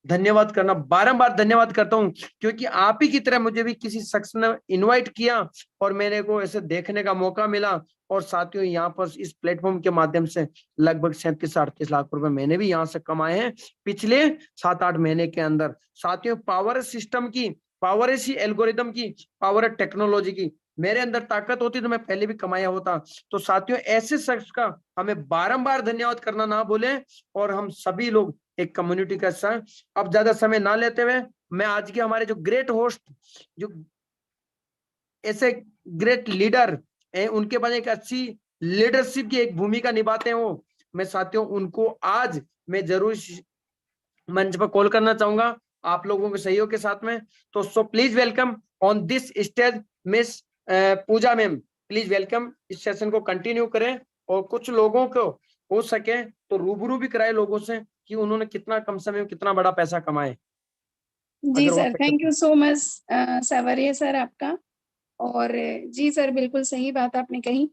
धन्यवाद करना, बारंबार धन्यवाद करता हूं, क्योंकि आप ही की तरह मुझे भी किसी शख्स ने इनवाइट किया और मेरे को ऐसे देखने का मौका मिला। और साथियों यहाँ पर इस प्लेटफॉर्म के माध्यम से लगभग 37-38 लाख रुपए मैंने भी यहाँ से कमाए हैं पिछले 7-8 महीने के अंदर। साथियों पावर सिस्टम की, पावर ऐसी एल्गोरिदम की, पावर टेक्नोलॉजी की, मेरे अंदर ताकत होती तो मैं पहले भी कमाया होता। तो साथियों ऐसे शख्स का हमें बारंबार धन्यवाद करना ना भूलें, और हम सभी लोग एक कम्युनिटी का हिस्सा। अब ज्यादा समय ना लेते हुए मैं आज के हमारे जो ग्रेट होस्ट, जो ऐसे ग्रेट लीडर है, उनके पास एक अच्छी लीडरशिप की एक भूमिका निभाते हैं वो, मैं साथियों उनको आज मैं जरूर मंच पर कॉल करना चाहूंगा आप लोगों के सहयोग के साथ में। तो so please welcome on this stage miss Puja ma'am, please welcome. इस सेशन को कंटिन्यू करें और कुछ लोगों को हो सके तो रूबरू भी कराए लोगों से कि उन्होंने कितना कम समय में कितना बड़ा पैसा कमाए। जी sir, thank you so much Sawariya sir आपका। और जी सर बिल्कुल सही बात आपने कही।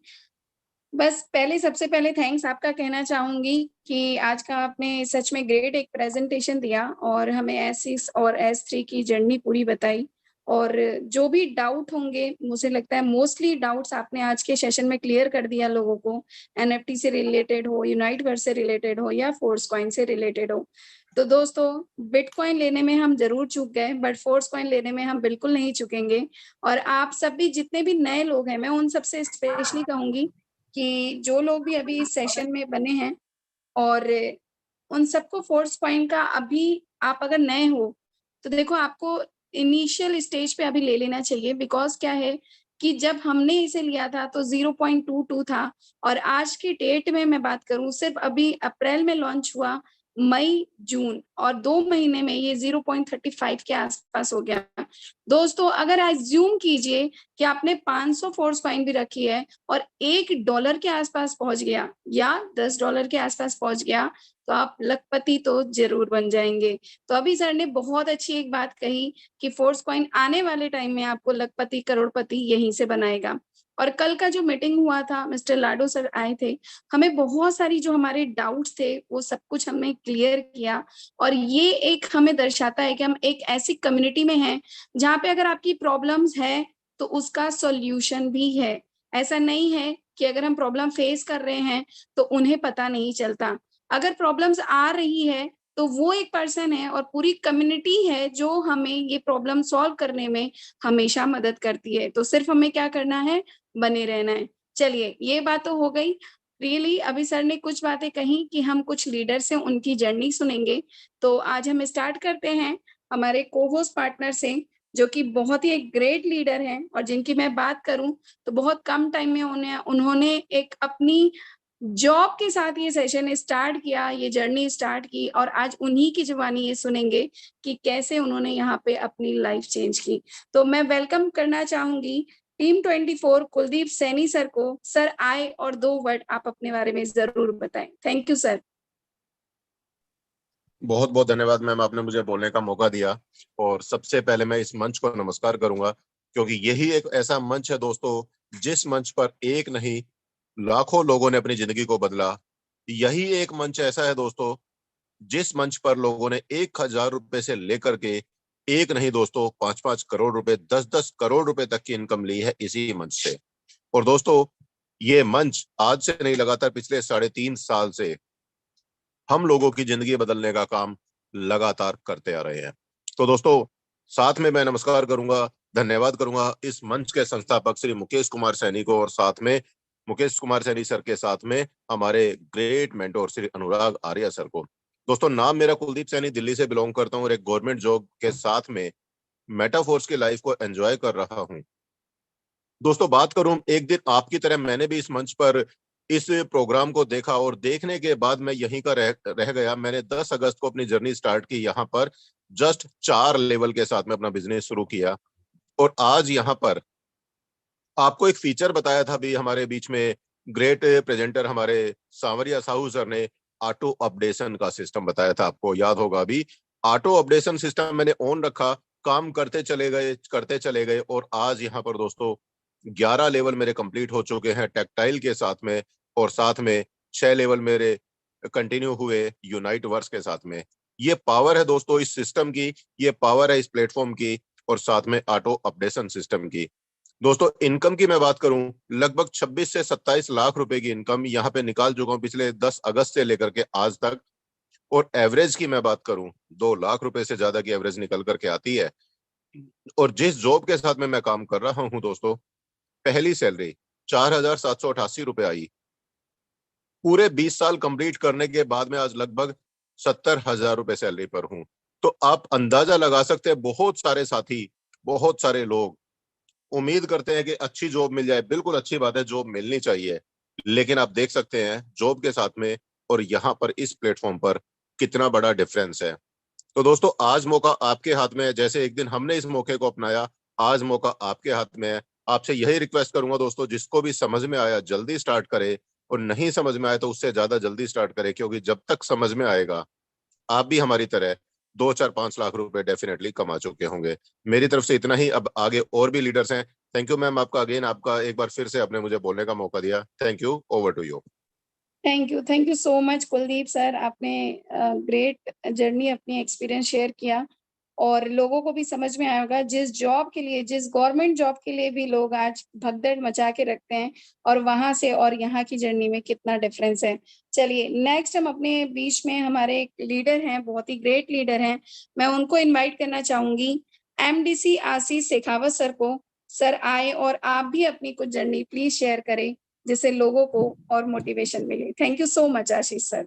बस पहले सबसे पहले थैंक्स आपका कहना चाहूंगी कि आज का आपने सच में ग्रेट एक प्रेजेंटेशन दिया और हमें S6 और S3 की जर्नी पूरी बताई। और जो भी डाउट होंगे, मुझे लगता है मोस्टली डाउट्स आपने आज के सेशन में क्लियर कर दिया लोगों को, एनएफटी से रिलेटेड हो, यूनाइटवर्स से रिलेटेड हो या फोर्स कॉइन से रिलेटेड हो। तो दोस्तों बिटकॉइन लेने में हम जरूर चूक गए, बट फोर्स कॉइन लेने में हम बिल्कुल नहीं चुकेंगे। और आप सब भी जितने भी नए लोग हैं, मैं उन सबसे स्पेशली कहूंगी कि जो लोग भी अभी इस सेशन में बने हैं और उन सबको फोर्स कॉइन का अभी आप अगर नए हो तो देखो आपको इनिशियल स्टेज पे अभी ले लेना चाहिए। बिकॉज क्या है कि जब हमने इसे लिया था तो 0.22 था, और आज की डेट में मैं बात करूं सिर्फ अभी अप्रैल में लॉन्च हुआ, मई जून और 2 महीने में ये 0.35 के आसपास हो गया। दोस्तों अगर एज्यूम कीजिए कि आपने 500 फोर्स कॉइन भी रखी है और $1 के आसपास पहुंच गया या $10 के आसपास पहुंच गया, तो आप लखपति तो जरूर बन जाएंगे। तो अभी सर ने बहुत अच्छी एक बात कही कि फोर्स कॉइन आने वाले टाइम में आपको लखपति करोड़पति यहीं से बनाएगा। और कल का जो मीटिंग हुआ था, मिस्टर लाडो सर आए थे, हमें बहुत सारी जो हमारे डाउट्स थे वो सब कुछ हमें क्लियर किया। और ये एक हमें दर्शाता है कि हम एक ऐसी कम्युनिटी में हैं जहाँ पे अगर आपकी प्रॉब्लम्स है तो उसका सॉल्यूशन भी है। ऐसा नहीं है कि अगर हम प्रॉब्लम फेस कर रहे हैं तो उन्हें पता नहीं चलता। अगर प्रॉब्लम्स आ रही है तो वो एक पर्सन है और पूरी कम्युनिटी है जो हमें ये प्रॉब्लम सॉल्व करने में हमेशा मदद करती है। तो सिर्फ हमें क्या करना है, बने रहना है। चलिए ये बात तो हो गई। रियली अभी सर ने कुछ बातें कही कि हम कुछ लीडर से उनकी जर्नी सुनेंगे। तो आज हम स्टार्ट करते हैं हमारे को-होस्ट पार्टनर से, जो कि बहुत ही एक ग्रेट लीडर हैं और जिनकी मैं बात करूं तो बहुत कम टाइम में उन्होंने एक अपनी जॉब के साथ ये सेशन स्टार्ट किया, ये जर्नी स्टार्ट की, और आज उन्हीं की जुबानी ये सुनेंगे कि कैसे उन्होंने यहाँ पे अपनी लाइफ चेंज की। तो मैं वेलकम करना चाहूंगी टीम 24 कुलदीप सैनी सर को। सर आए और 2 वर्ड आप अपने बारे में जरूर बताएं। Thank you sir. बहुत बहुत धन्यवाद मैम, आपने मुझे बोलने का मौका दिया। और सबसे पहले मैं इस मंच को नमस्कार करूंगा, क्योंकि यही एक ऐसा मंच है दोस्तों जिस मंच पर एक नहीं लाखों लोगों ने अपनी जिंदगी को बदला। यही एक मंच ऐसा है दोस्तों जिस मंच पर लोगों ने 1,000 रुपए से लेकर के एक नहीं दोस्तों 5-5 करोड़ रुपए, 10-10 करोड़ रुपए तक की इनकम ली है इसी मंच से। और दोस्तों ये मंच आज से नहीं, लगातार पिछले 3.5 साल से हम लोगों की जिंदगी बदलने का काम लगातार करते आ रहे हैं। तो दोस्तों साथ में मैं नमस्कार करूंगा, धन्यवाद करूंगा इस मंच के संस्थापक श्री मुकेश कुमार सैनी को, और साथ में मुकेश कुमार सैनी सर के साथ में हमारे great mentor Shri Anurag Arya sir को। दोस्तों नाम मेरा कुलदीप सैनी, दिल्ली से बिलोंग करता हूं और एक गवर्नमेंट जॉब के साथ में मेटाफोर्स की लाइफ को एंजॉय कर रहा हूं। दोस्तों बात करूं, एक दिन आपकी तरह मैंने भी इस मंच पर इस प्रोग्राम को देखा और देखने के बाद मैं यहीं का रह गया। मैंने 10 अगस्त को अपनी जर्नी स्टार्ट की, यहाँ पर जस्ट 4 लेवल के साथ में अपना बिजनेस शुरू किया। और आज यहाँ पर आपको एक फीचर बताया था भी हमारे बीच में ग्रेट प्रेजेंटर हमारे सांवरिया साहू सर ने, ऑटो अपडेशन का सिस्टम बताया था, आपको याद होगा अभी। ऑटो अपडेशन सिस्टम मैंने ऑन रखा, काम करते चले गए और आज यहाँ पर दोस्तों 11 लेवल मेरे कंप्लीट हो चुके हैं टेक्टाइल के साथ में, और साथ में 6 लेवल मेरे कंटिन्यू हुए यूनाइट वर्स के साथ में। ये पावर है दोस्तों इस सिस्टम की, ये पावर है इस प्लेटफॉर्म की, और साथ में ऑटो अपडेशन सिस्टम की। दोस्तों इनकम की मैं बात करूं, लगभग 26 से 27 लाख रुपए की इनकम यहाँ पे निकाल चुका हूं पिछले 10 अगस्त से लेकर के आज तक। और एवरेज की मैं बात करूं, 2 लाख रुपए से ज्यादा की एवरेज निकल करके आती है। और जिस जॉब के साथ में मैं काम कर रहा हूं दोस्तों, पहली सैलरी 4,788 रुपए आई। पूरे 20 साल कंप्लीट करने के बाद में आज लगभग 70,000 रुपए सैलरी पर हूं। तो आप अंदाजा लगा सकते हैं, बहुत सारे साथी, बहुत सारे लोग उम्मीद करते हैं कि अच्छी जॉब मिल जाए। बिल्कुल अच्छी बात है, जॉब मिलनी चाहिए, लेकिन आप देख सकते हैं जॉब के साथ में और यहाँ पर इस प्लेटफॉर्म पर कितना बड़ा डिफरेंस है। तो दोस्तों आज मौका आपके हाथ में है, जैसे एक दिन हमने इस मौके को अपनाया, आज मौका आपके हाथ में है। आपसे यही रिक्वेस्ट करूंगा दोस्तों, जिसको भी समझ में आया जल्दी स्टार्ट करे, और नहीं समझ में आया तो उससे ज्यादा जल्दी स्टार्ट करे, क्योंकि जब तक समझ में आएगा आप भी हमारी तरह 2, 4, 5 लाख रुपए डेफिनेटली कमा चुके होंगे। मेरी तरफ से इतना ही, अब आगे और भी लीडर्स हैं। थैंक यू मैम, आपका अगेन, आपका एक बार फिर से आपने मुझे बोलने का मौका दिया। Thank you, over to you. Thank you so much Kuldeep sir, आपने ग्रेट जर्नी अपनी एक्सपीरियंस शेयर किया और लोगों को भी समझ में आया होगा जिस जॉब के लिए, जिस गवर्नमेंट जॉब के लिए भी लोग आज भगदड़ मचा के रखते हैं, और वहां से और यहाँ की जर्नी में कितना डिफरेंस है। चलिए नेक्स्ट हम अपने बीच में हमारे एक लीडर हैं, बहुत ही ग्रेट लीडर हैं, मैं उनको इन्वाइट करना चाहूंगी, MDC आशीष शेखावत सर को। सर आए और आप भी अपनी कुछ जर्नी प्लीज शेयर करें, जिससे लोगों को और मोटिवेशन मिले। Thank you so much Ashish sir.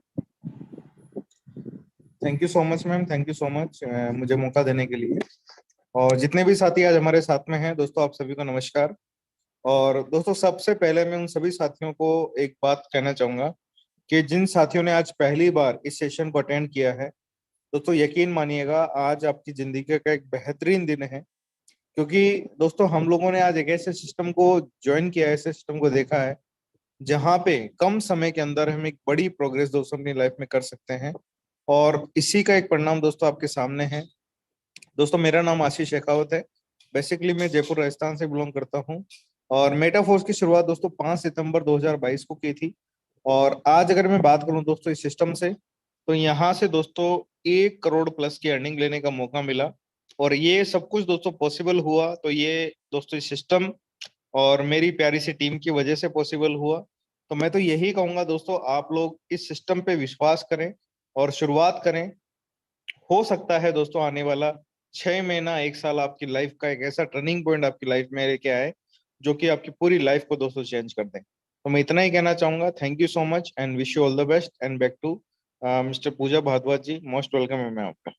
Thank you so much ma'am, thank you so much मुझे मौका देने के लिए। और जितने भी साथी आज हमारे साथ में हैं दोस्तों, आप सभी को नमस्कार। और दोस्तों सबसे पहले मैं उन सभी साथियों को एक बात कहना चाहूंगा कि जिन साथियों ने आज पहली बार इस सेशन को अटेंड किया है दोस्तों, यकीन मानिएगा आज आपकी जिंदगी का एक बेहतरीन दिन है, क्योंकि दोस्तों हम लोगों ने आज एक ऐसे सिस्टम को ज्वाइन किया है, ऐसे सिस्टम को देखा है जहाँ पे कम समय के अंदर हम एक बड़ी प्रोग्रेस दोस्तों अपनी लाइफ में कर सकते हैं। और इसी का एक परिणाम दोस्तों आपके सामने है। दोस्तों मेरा नाम आशीष शेखावत है, बेसिकली मैं जयपुर राजस्थान से बिलोंग करता हूँ, और मेटाफोर्स की शुरुआत दोस्तों 5 सितंबर 2022 को की थी। और आज अगर मैं बात करूं दोस्तों इस सिस्टम से, तो यहाँ से दोस्तों 1 करोड़ प्लस की अर्निंग लेने का मौका मिला। और ये सब कुछ दोस्तों पॉसिबल हुआ तो ये दोस्तों इस सिस्टम और मेरी प्यारी सी टीम की वजह से पॉसिबल हुआ। तो मैं तो यही कहूंगा दोस्तों, आप लोग इस सिस्टम पे विश्वास करें और शुरुआत करें। हो सकता है दोस्तों आने वाला 6 महीना 1 साल आपकी लाइफ का एक ऐसा टर्निंग पॉइंट आपकी लाइफ में लेके आए जो कि आपकी पूरी लाइफ को दोस्तों चेंज कर दें। तो मैं इतना ही कहना चाहूंगा। Thank you so much and wish you all the best and back to mister Puja Bhardwaj ji, most welcome है मैं आपका।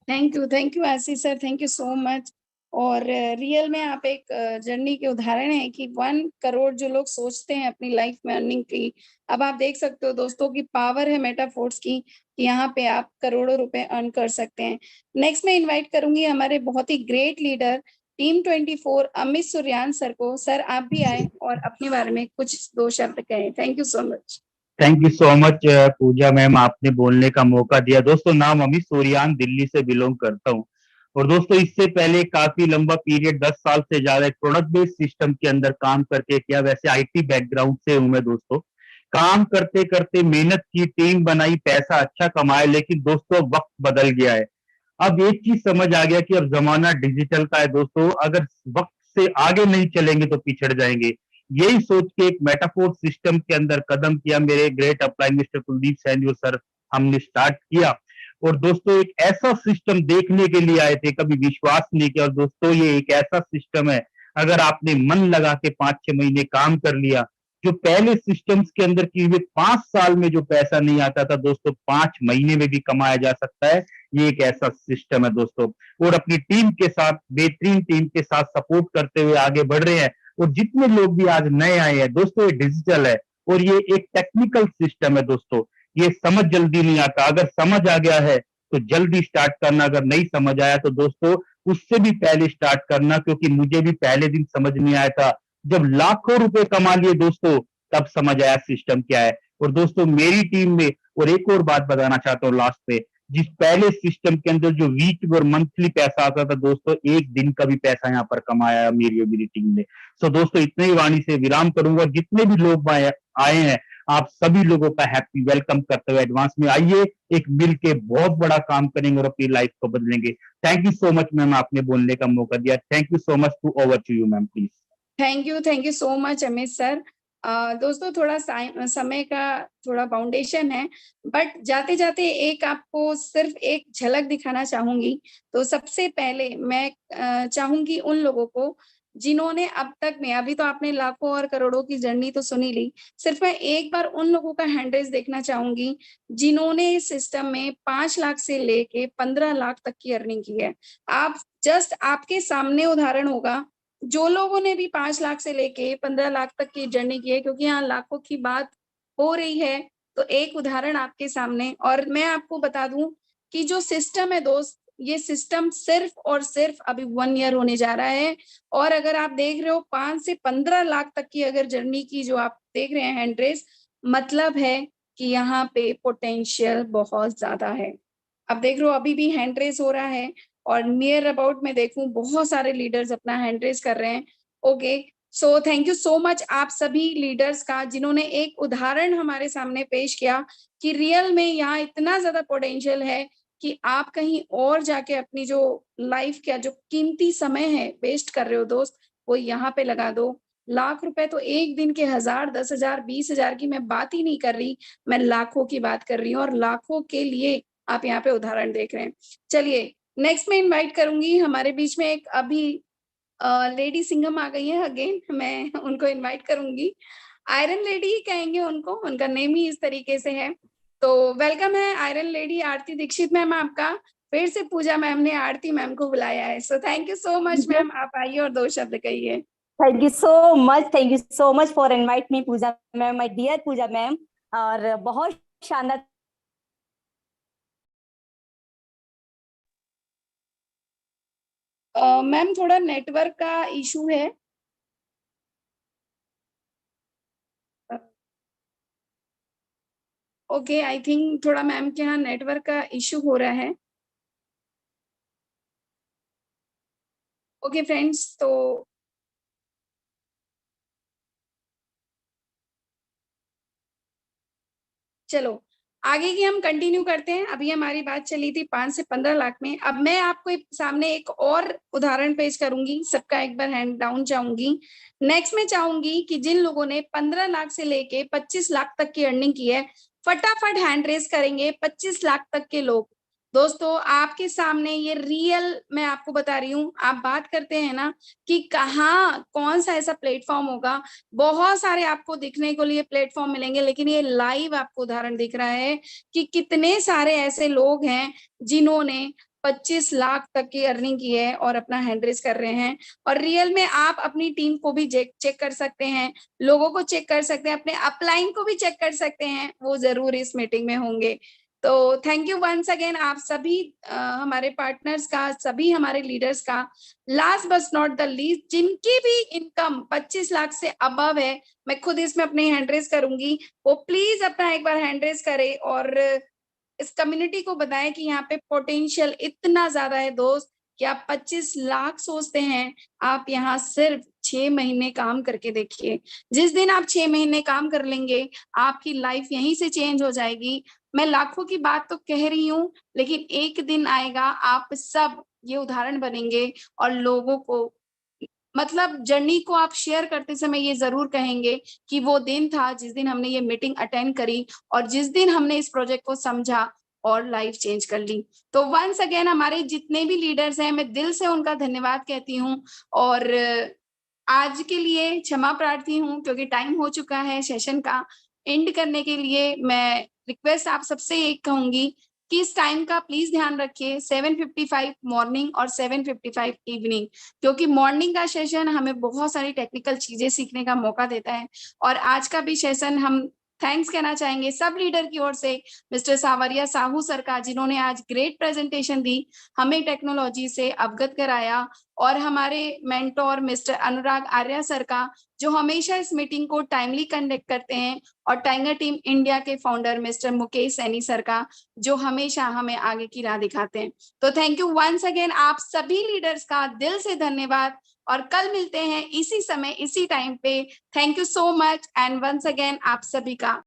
Thank you Ashish sir, thank you so much. और रियल में आप एक जर्नी के उदाहरण है कि 1 करोड़ जो लोग सोचते हैं अपनी लाइफ में अर्निंग की, अब आप देख सकते हो दोस्तों की पावर है मेटाफोर्स की, यहाँ पे आप करोड़ों रुपए अर्न कर सकते हैं। नेक्स्ट मैं इनवाइट करूंगी हमारे बहुत ही great leader team 24 Amit Suryan sir को। सर आप भी आए और अपने बारे में कुछ 2 शब्द कहें। Thank you so much. Thank you so much Puja ma'am, आपने बोलने का मौका दिया। दोस्तों नाम अमित सूर्यान, दिल्ली से बिलोंग करता हूँ। और दोस्तों इससे पहले काफी लंबा पीरियड 10 साल से ज्यादा एक प्रोडक्ट बेस्ड सिस्टम के अंदर काम करके किया। वैसे IT बैकग्राउंड से हूँ मैं दोस्तों, काम करते करते मेहनत की, टीम बनाई, पैसा अच्छा कमाया, लेकिन दोस्तों वक्त बदल गया है। अब एक चीज समझ आ गया कि अब जमाना डिजिटल का है दोस्तों, अगर वक्त से आगे नहीं चलेंगे तो पिछड़ जाएंगे। यही सोच के एक मेटाफोर सिस्टम के अंदर कदम किया मेरे great upline mister Kuldeep Saini sir, हमने स्टार्ट किया। और दोस्तों एक ऐसा सिस्टम देखने के लिए आए थे, कभी विश्वास नहीं किया। और दोस्तों ये एक ऐसा सिस्टम है, अगर आपने मन लगा के 5-6 महीने काम कर लिया, जो पहले सिस्टम्स के अंदर की हुए 5 साल में जो पैसा नहीं आता था दोस्तों, 5 महीने में भी कमाया जा सकता है। ये एक ऐसा सिस्टम है दोस्तों। और अपनी टीम के साथ, बेहतरीन टीम के साथ सपोर्ट करते हुए आगे बढ़ रहे हैं। और जितने लोग भी आज नए आए हैं दोस्तों, ये डिजिटल है और ये एक टेक्निकल सिस्टम है दोस्तों। ये समझ जल्दी नहीं आता, अगर समझ आ गया है तो जल्दी स्टार्ट करना, अगर नहीं समझ आया तो दोस्तों उससे भी पहले स्टार्ट करना, क्योंकि मुझे भी पहले दिन समझ नहीं आया था। जब लाखों रुपए कमा लिए दोस्तों, तब समझ आया सिस्टम क्या है। और दोस्तों मेरी टीम में, और एक और बात बताना चाहता हूँ लास्ट में, जिस पहले सिस्टम के अंदर जो वीक और मंथली पैसा आता था दोस्तों, एक दिन का भी पैसा यहाँ पर कमाया मेरी और मेरी टीम ने। सो दोस्तों इतने ही वाणी से विराम करूंगा। जितने भी लोग आए हैं, आप सभी लोगों का हैप्पी वेलकम करते हुए एडवांस में आइए, एक मिल के बहुत बड़ा काम करेंगे और अपनी लाइफ को बदलेंगे। Thank you so much ma'am, आपने बोलने का मौका दिया। Thank you so much. Over to you ma'am please. Thank you so much Amit sir. दोस्तों थोड़ा समय का थोड़ा फाउंडेशन है, बट जाते जाते एक आपको सिर्फ एक झलक दिखाना चाहूंगी। तो सबसे पहले मैं चाहूंगी उन लोगों को जिन्होंने अब तक में, अभी तो आपने लाखों और करोड़ों की जर्नी तो सुनी ली, सिर्फ मैं एक बार उन लोगों का हैंड रेज देखना चाहूंगी जिन्होंने इस सिस्टम में 5 लाख से लेके 15 लाख तक की अर्निंग की है। आप जस्ट आपके सामने उदाहरण होगा, जो लोगों ने भी 5 लाख से लेके 15 लाख तक की जर्नी की है, क्योंकि यहाँ लाखों की बात हो रही है, तो एक उदाहरण आपके सामने। और मैं आपको बता दूं कि जो सिस्टम है दोस्त, ये सिस्टम सिर्फ और सिर्फ अभी 1 ईयर होने जा रहा है। और अगर आप देख रहे हो 5 से 15 लाख तक की अगर जर्नी की जो आप देख रहे हैं हैंड रेस, मतलब है कि यहाँ पे पोटेंशियल बहुत ज्यादा है। अब देख रहे हो अभी भी हैंड रेस हो रहा है, और नियर अबाउट में देखूं बहुत सारे लीडर्स अपना हैंड रेस कर रहे हैं। Okay, so thank you so much आप सभी लीडर्स का, जिन्होंने एक उदाहरण हमारे सामने पेश किया कि रियल में यहाँ इतना ज्यादा पोटेंशियल है कि आप कहीं और जाके अपनी जो लाइफ का जो कीमती समय है वेस्ट कर रहे हो दोस्त, वो यहाँ पे लगा दो। लाख रुपए तो एक दिन के 1000, 10,000, 20,000 की मैं बात ही नहीं कर रही, मैं लाखों की बात कर रही हूँ, और लाखों के लिए आप यहाँ पे उदाहरण देख रहे हैं। चलिए नेक्स्ट में इनवाइट करूंगी, हमारे बीच में एक अभी लेडी सिंघम आ गई है अगेन, मैं उनको इनवाइट करूंगी। आयरन लेडी ही कहेंगे उनको, उनका नेम ही इस तरीके से है। तो वेलकम है आयरन लेडी आरती दीक्षित मैम आपका। फिर से पूजा मैम ने आरती मैम को बुलाया है, so thank you so much ma'am, आप आइए और 2 शब्द कहिए। Thank you so much for invite me Puja ma'am, my dear Puja ma'am. और बहुत शानदार मैम थोड़ा नेटवर्क का इशू है। ओके, आई थिंक थोड़ा मैम के यहाँ नेटवर्क का इशू हो रहा है। ओके फ्रेंड्स, तो चलो आगे की हम कंटिन्यू करते हैं। अभी हमारी बात चली थी 5 से 15 लाख में। अब मैं आपको सामने एक और उदाहरण पेश करूंगी, सबका एक बार हैंड डाउन चाहूंगी। नेक्स्ट में चाहूंगी कि जिन लोगों ने 15 लाख से लेके 25 लाख तक की अर्निंग की है, फटाफट हैंड रेस करेंगे 25 लाख तक के लोग। दोस्तों आपके सामने ये रियल मैं आपको बता रही हूँ। आप बात करते हैं ना कि कहाँ कौन सा ऐसा प्लेटफॉर्म होगा, बहुत सारे आपको दिखने को लिए प्लेटफॉर्म मिलेंगे, लेकिन ये लाइव आपको उदाहरण दिख रहा है कि कितने सारे ऐसे लोग हैं जिन्होंने 25 लाख तक की अर्निंग की है और अपना हैंड रेस कर रहे हैं। और रियल में आप अपनी टीम को भी चेक कर सकते हैं, लोगों को चेक कर सकते हैं, अपने अपलाइन को भी चेक कर सकते हैं, वो जरूर इस मीटिंग में होंगे। तो थैंक यू वंस अगेन आप सभी हमारे पार्टनर्स का, सभी हमारे लीडर्स का। Last but not the least, जिनकी भी इनकम 25 लाख से अबव है, मैं खुद इसमें अपने हैंड रेस करूंगी, वो प्लीज अपना एक बार हैंड रेस करे और इस कम्युनिटी को बताएं कि यहाँ पे पोटेंशियल इतना ज्यादा है दोस्त कि आप 25 लाख सोचते हैं, आप यहाँ सिर्फ 6 महीने काम करके देखिए। जिस दिन आप 6 महीने काम कर लेंगे, आपकी लाइफ यहीं से चेंज हो जाएगी। मैं लाखों की बात तो कह रही हूँ, लेकिन एक दिन आएगा आप सब ये उदाहरण बनेंगे और लोगों को मतलब जर्नी को आप शेयर करते समय ये जरूर कहेंगे कि वो दिन था जिस दिन हमने ये मीटिंग अटेंड करी और जिस दिन हमने इस प्रोजेक्ट को समझा और लाइफ चेंज कर ली। तो वंस अगेन हमारे जितने भी लीडर्स हैं, मैं दिल से उनका धन्यवाद कहती हूँ और आज के लिए क्षमा प्रार्थी हूँ क्योंकि टाइम हो चुका है सेशन का एंड करने के लिए। मैं रिक्वेस्ट आप सबसे एक कहूंगी कि इस टाइम का प्लीज ध्यान रखिए, 7:55 मॉर्निंग और 7:55 इवनिंग, क्योंकि मॉर्निंग का सेशन हमें बहुत सारी टेक्निकल चीजें सीखने का मौका देता है और आज का भी सेशन हम थैंक्स कहना चाहेंगे सब लीडर की ओर से मिस्टर सावरिया साहू सर का, जिन्होंने आज ग्रेट प्रेजेंटेशन दी, हमें टेक्नोलॉजी से अवगत कराया, और हमारे मेंटोर मिस्टर अनुराग आर्या सर का, जो हमेशा इस मीटिंग को टाइमली कंडक्ट करते हैं, और टाइगर टीम इंडिया के founder mister Mukesh Saini sir का, जो हमेशा हमें आगे की राह दिखाते हैं। तो थैंक यू वंस अगेन, आप सभी लीडर्स का दिल से धन्यवाद और कल मिलते हैं इसी समय इसी टाइम पे। Thank you so much and once again आप सभी का